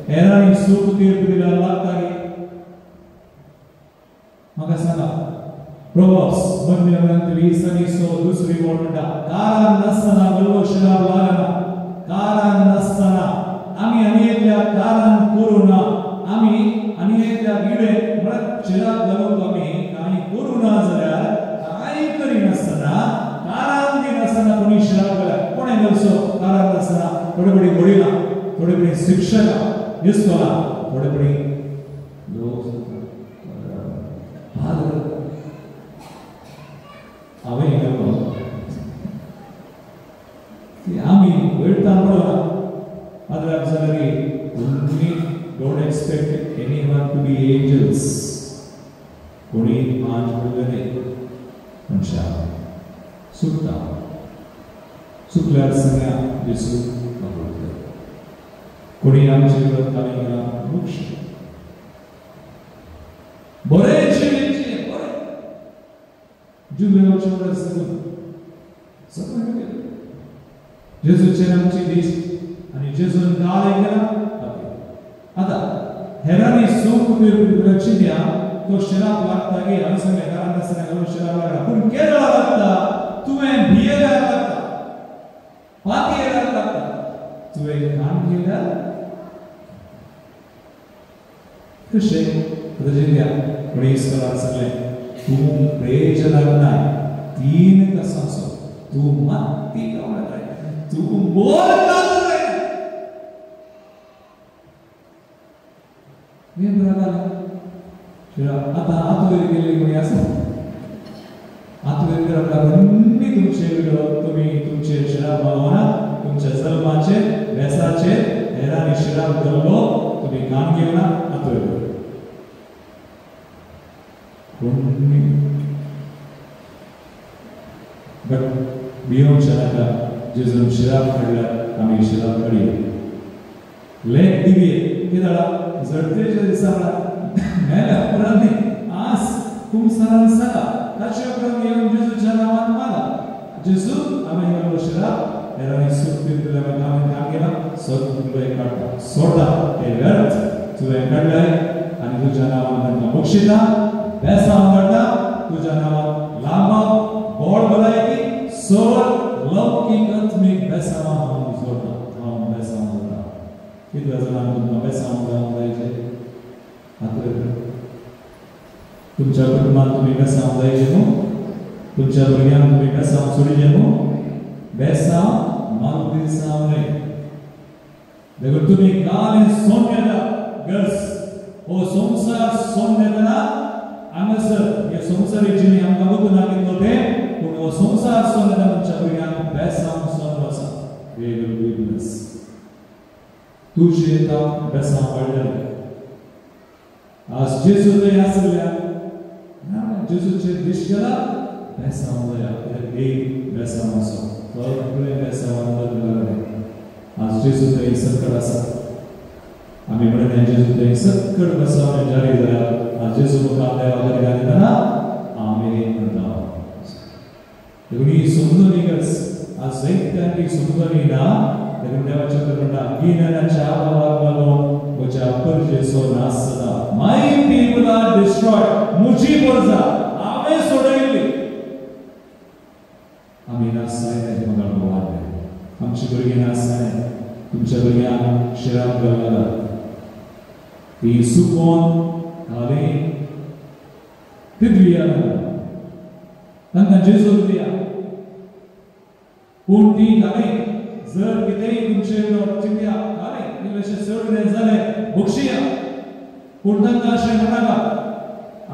हेरांनी सूख तीर्प दिल्यार लागता की म्हाका सांगा प्रोवर्ब्स 1:20 बोट म्हणटा कारण नासतना बल्लो शिराक लागना कारण नासतना आमी आनी एकल्या कारण करूना आमी आनी एकल्या गिडे म्हणल्यार शिराक घालूंक आमी कांय करूना जाल्यार कांय करिनासतना कारण दिनासतना कोणी शिराक घाल्यार कोणें घालचो कारण नासतना थोडे बडी वडीलां थोडे बडी शिक्षकां इस्कॉलां थोडे बडी लोक हांवें घालो आमी वळटा पळोवना फादराक जाल्यार don't expect anyone to be angels कोणी मांज म्हणलें न्ही मनशां सुटता सुटल्यार सगळ्या जेसू वापरता कोणी आमचे विरोध कामी केला वृक्ष बरें जिवीत बरें जुबिलेवचे वर्स सगळें केलें जेजूचेर आमची दीस आनी जेजून काल केला आतां हेरांनी सूख रचिल्या तो शिराक लागता की हांवें सांगलें कारण नासतना घालून शिराक लागला पूण केरळा लागता तुवें भियेल्यार लागता पातयेल्यार लागता तुवें काम केल्यार कशें आतां जिल्ल्या कोणी इस्कॉलाक सांगलें तूं प्रेजनाक नाय 3 तासांचो तूं मात्ती गावला जाय तूं बोर जावं जाय मी बरं आता आतवेर गेले कोणी आसा आतवेर करप लागून तुमचे विरोध तुम्ही तुमचे शिराक भावना तुमच्या जल्माचे वेसाचे हेरांनी शिराक धरलो तुम्ही काम घेवना आतवेर बट भियोवचे नाका जेजुन शिराब काढला आम्ही शिराब काढली लेख दिवी किदाळा जडतेच्या दिसाला मेला पुरांनी आज कुमसारान सगा ताचे उपरांत येऊन जेजूच्या नावान माला जेजू आम्ही गेलो शिराब एरानी सुखी तुला आम्ही काम केला सोड तुला एक काढता सोडा हे व्यर्थ तुला काढलाय आणि तुझ्या नावान बक्षिता पैसा करता तुझ्या नावान लाभ बोल भलायकी सोड लौकिक आत्मिक पैसा हम सोडता हम पैसा होता किती जणांना तुमचा पैसा जायचे आता तुमच्या कुटुंबात तुम्ही पैसा जायचे मग तुमच्या भुरग्यांक तुम्ही पैसा सोडिचे मग पैसा मागतील सावले देखो तुम्ही काले सोन्याला गस ओ संसार सोन्याला आंगसर या संसारी जिने आमका बघून नागितलो ते पण ओ संसार सोन्याला तुमच्या भुरग्यांक पैसा सोन्याला असा वेगवेगळीच तुझे ता पैसा वाढले आज जेजू ते असल्या जेजूचे दिशेला पैसा वाढला ते पैसा मासो तो पुढे पैसा वाढला आज जेजू ते सकड असा आम्ही म्हणून जेजू ते सकड बसवणे जारी झाला आज जेजू मुखात देवाला गाणे ना आमेन म्हणता तुम्ही सुंदरीकस आज सैत्यांनी सुंदरी ना देखून देवाच्या करुणा गिन्याच्या अभावाक लागून तुझ्या परजेसो नाश सदा माय पीपल आर डिस्ट्रॉयड मुजी परजा आम्ही सोडली आम्ही नासाय त्याचे मगाळ बोलावे आमची भुरगी नासाय तुमच्या भुरग्यांक शिराम घालला ती सुकोन घाले तिदविया तांकां जेजू दिया पूण ती घाले जर कितेंय तुमचे चिंत्या घाले इल्लेशे चड जाले बक्षिया पूण तांकां अशें म्हणाका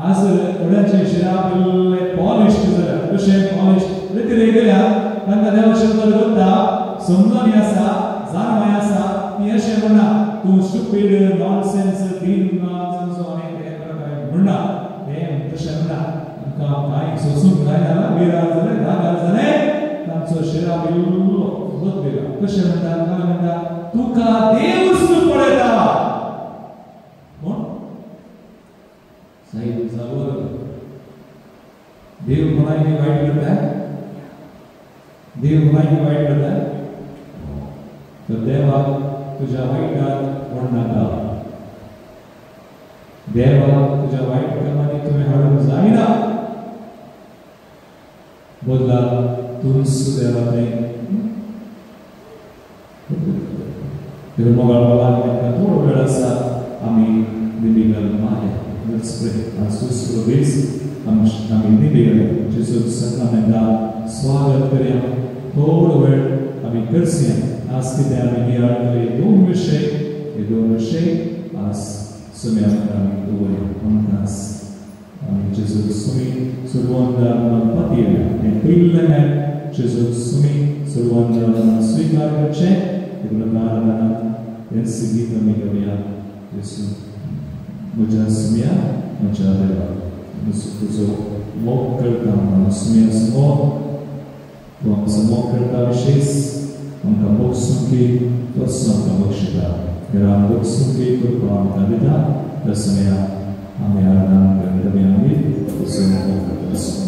आज थोड्यांचे शिराबिल्ले पॉलिश जाल्या कशें पॉलिश रितीरेगल्या तांकां देव शब्द करता समजून आसा जाणवाय आसा ती अशें म्हणा तूं स्टुपिड नॉनसेन्स दीन नॉनसेन्स आनी हे प्रकार म्हणा हे तशें म्हणा तांकां कांय सोसूंक जायना विरार जाले धागार जाले तांचो शिराबिल्लो बदलेला कशें म्हणटा काय म्हणटा तुका देवच पळयता कोण साईब जागोर देव कोणाक वाईट करता देव कोणाक वाईट करता तर देवाक तुझ्या वाईटात म्हणनाका देवाक तुझ्या वाईट कामांनी तुम्ही हाडूंक जायना बदला तूंच देवाचे तर मोगाळ बाबा थोडो वेळ आसा आमी दिबिगल माया लेट्स प्रे आज सुसरो बेस आमी दिबिगल जेजू सकामेंदा स्वागत करया थोडो वेळ आमी करसिया आज कितें आमी ही हाडले दोन विशय हे दोन विशय आज सुम्याक आमी दवरया म्हणटास आमी जेजू सुमी सुरवंदा पतिया हे पयलें जेजू सुमी सुरवंदा स्वीकार करचें Gunakarana yang segi kami kami Yesus muja semia muja dewa musuh mau kerja semia semua tuang semua kerja visis angka boksuki terus angka boksida geram boksuki kurang kadida terus semia kami ada kami ambil semua terus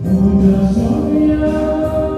Muda Sonia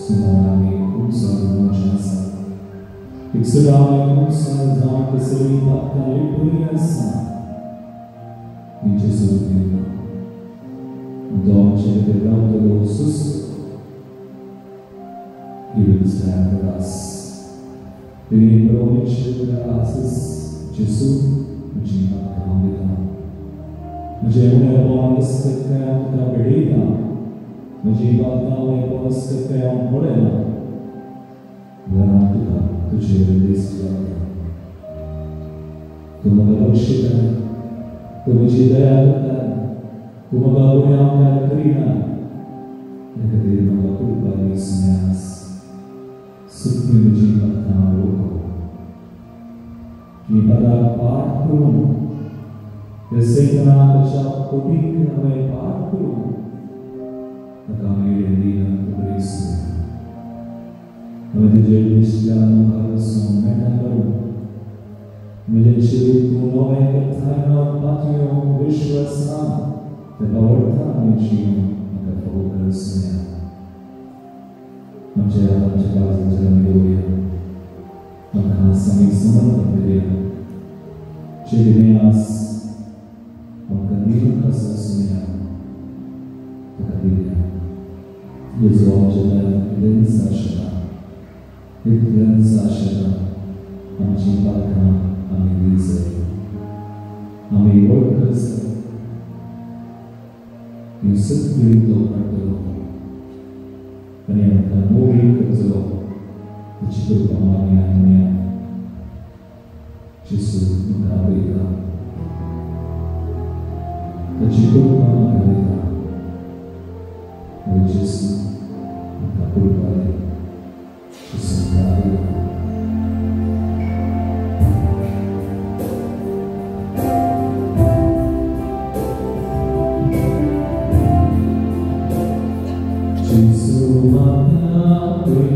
Semua kami usaha menjasa Israel salzam que se impacta libriasa. Em Jesus mesmo. Então, te revelando todo o susto. E o distrato das. Ele promete graças. Jesus, o dia da calma. मुझे उन्हें bonus करते हैं उनका बढ़ेगा मुझे बातें उन्हें bonus करते हैं उन बढ़ेगा वरना तुझे देश जाता तुम अगर बख्शित है तो मुझे दया करता है तुम अगर उन्हें आमना करीना लेकिन देर में कुल बारी स्नेहास सुखी मुझे बातें रोको कि बड़ा पाठ करूं Desenhar já podia haver parto da caminha de Cristo. Mas Jesus já não coração menor. Mas Jesus não é que está no patio Vishwasam, que volta a mentir na favor Senhor. Não já não já faz a melhoria. Não cansa nem semana de Chegamos Mengkadirkan sesuatu kehadirnya Yesus adalah Idlensa Syaitan menciptakan kami diri kami workers yang spiritual tertolong yang kami tertolong diciptakan kami Yesus mengabaikan Terciptakan kita, Yesus mengabulkan sesuatu. Yesus mengabulkan, mengabulkan kita.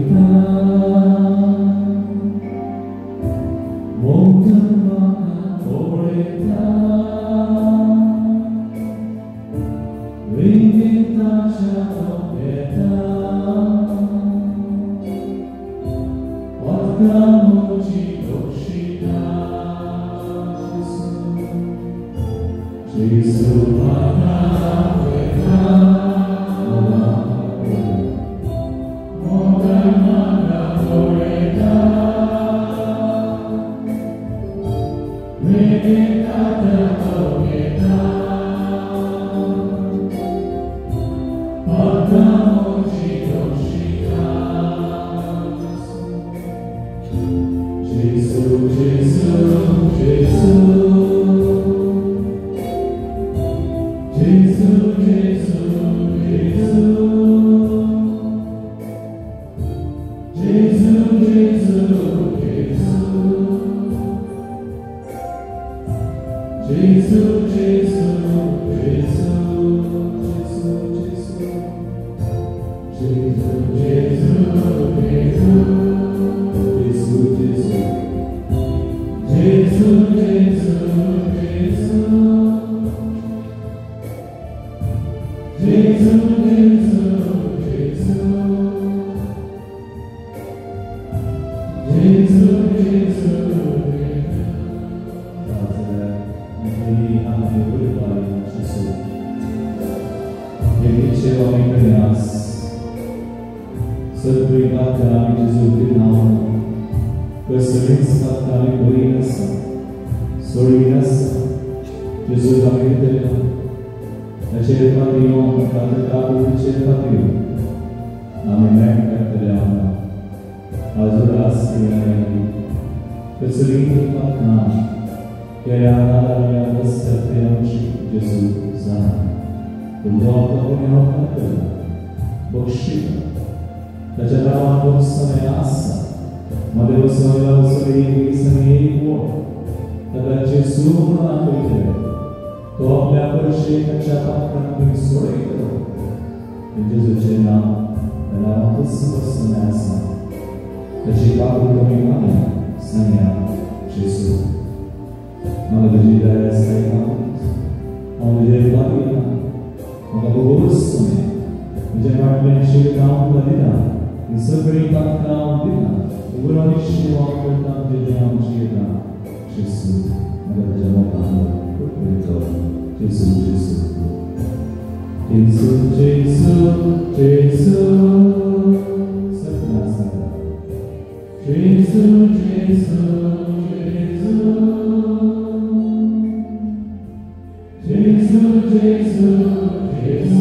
우러니시와 끝난 대대함 지혜다 예수 내가 잘못한 그래도 예수 예수 예수 예수 예수 사랑합니다 예수 예수 예수 예수 예수 예수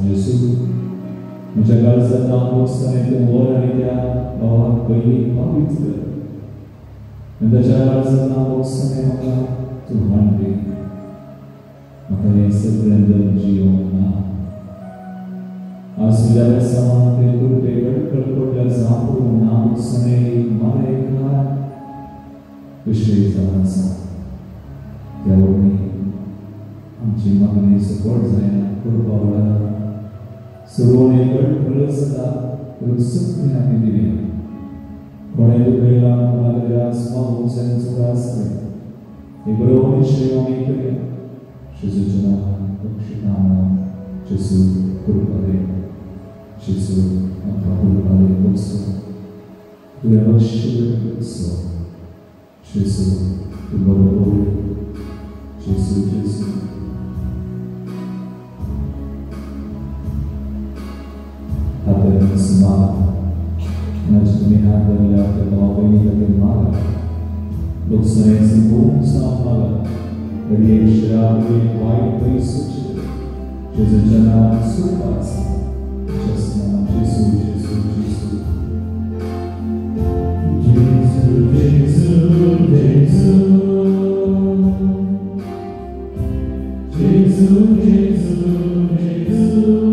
예수 म्हज्या काळजांत हांव बसताना तूं वर आनी त्या भावाक पयलीं पावीत कर आनी ताच्या काळजांत हांव बसताना म्हाका तूं हाडली म्हाका हें सगळें जियोंक ना आज तुज्या वेसांत ते कुर्ते कडकडल्या जांभळून हांव बसताना मारेकार विशेष जावन आसा त्या वरवीं आमची मागणी सफळ जायना करपा वळार सुरवणे कळस जाता सगळें आमी दिली कोणें दुखयला कोणाक आसमा उंचायेचो आसता हे बरो निश्चय आमी करया जेजूच्या नांवान बक्षितान जेजू कृपा दे जेजू आमकां कृपा दे बसो तुवें अवश्य बसो जेजू तूं बरो पळय जेजू जेजू हातन स्मार नजमी हातन लाके नौबनी लगे मारा लोकसने संपूर्ण सामाला तरी एक शराब एक वाइट कोई सुच जेजू जना सुपास जसना जेजू जेजू जेजू जेजू जेजू जेजू जेजू जेजू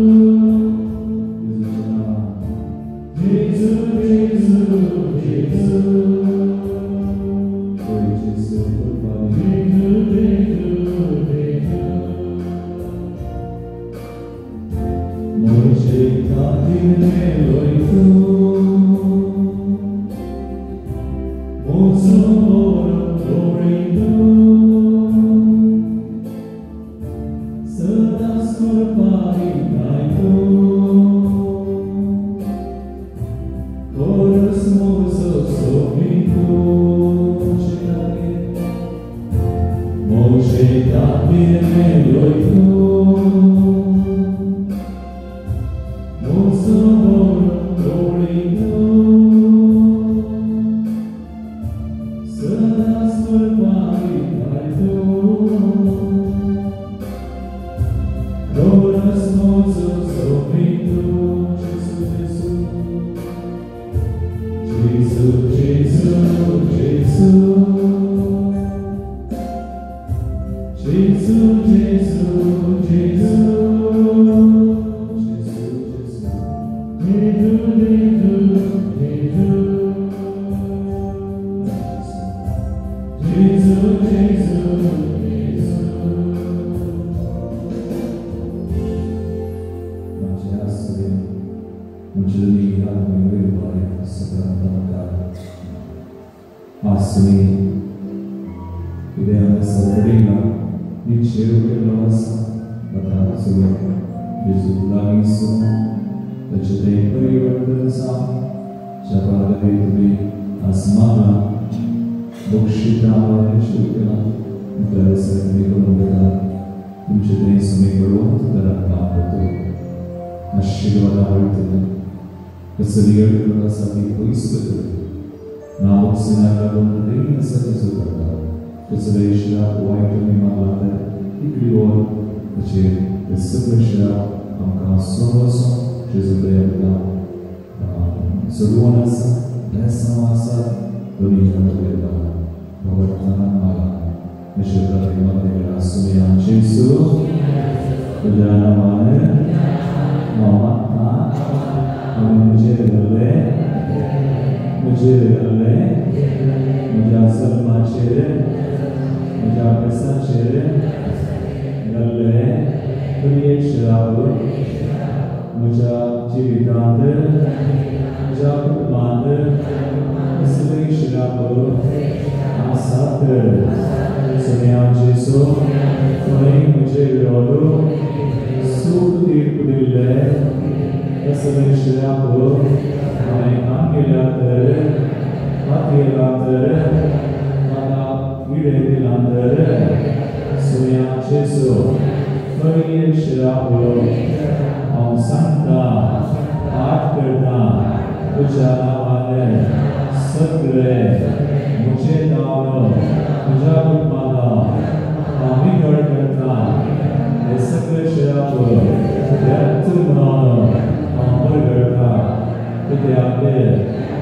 विद्यार्थी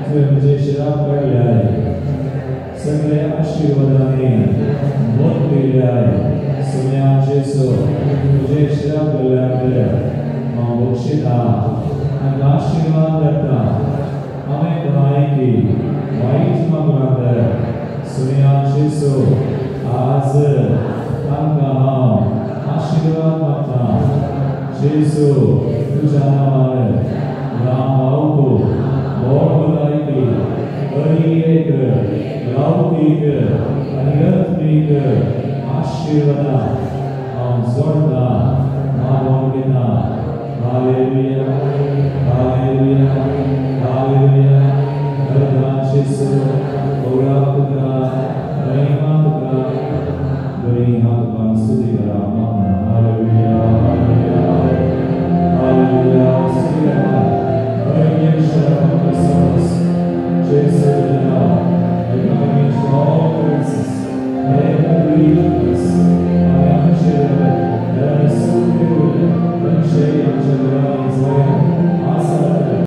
तुम्हें मुझे शराब कर लिया है सगळे आशीर्वादाने मोठे लिहाय सुन्या जेसो तुझे शराब गल्याकडे बक्षिता आणि आशीर्वाद करता हमें बनाए की वाईट मंगलांदर सुन्या जेसो आज तांका आशीर्वाद मागता जेसो तुझ्या नावाने राम भाऊको और बनाए की बड़ी एक लौकिक आध्यात्मिक आशीर्वाद हम स्वर्ग मानव के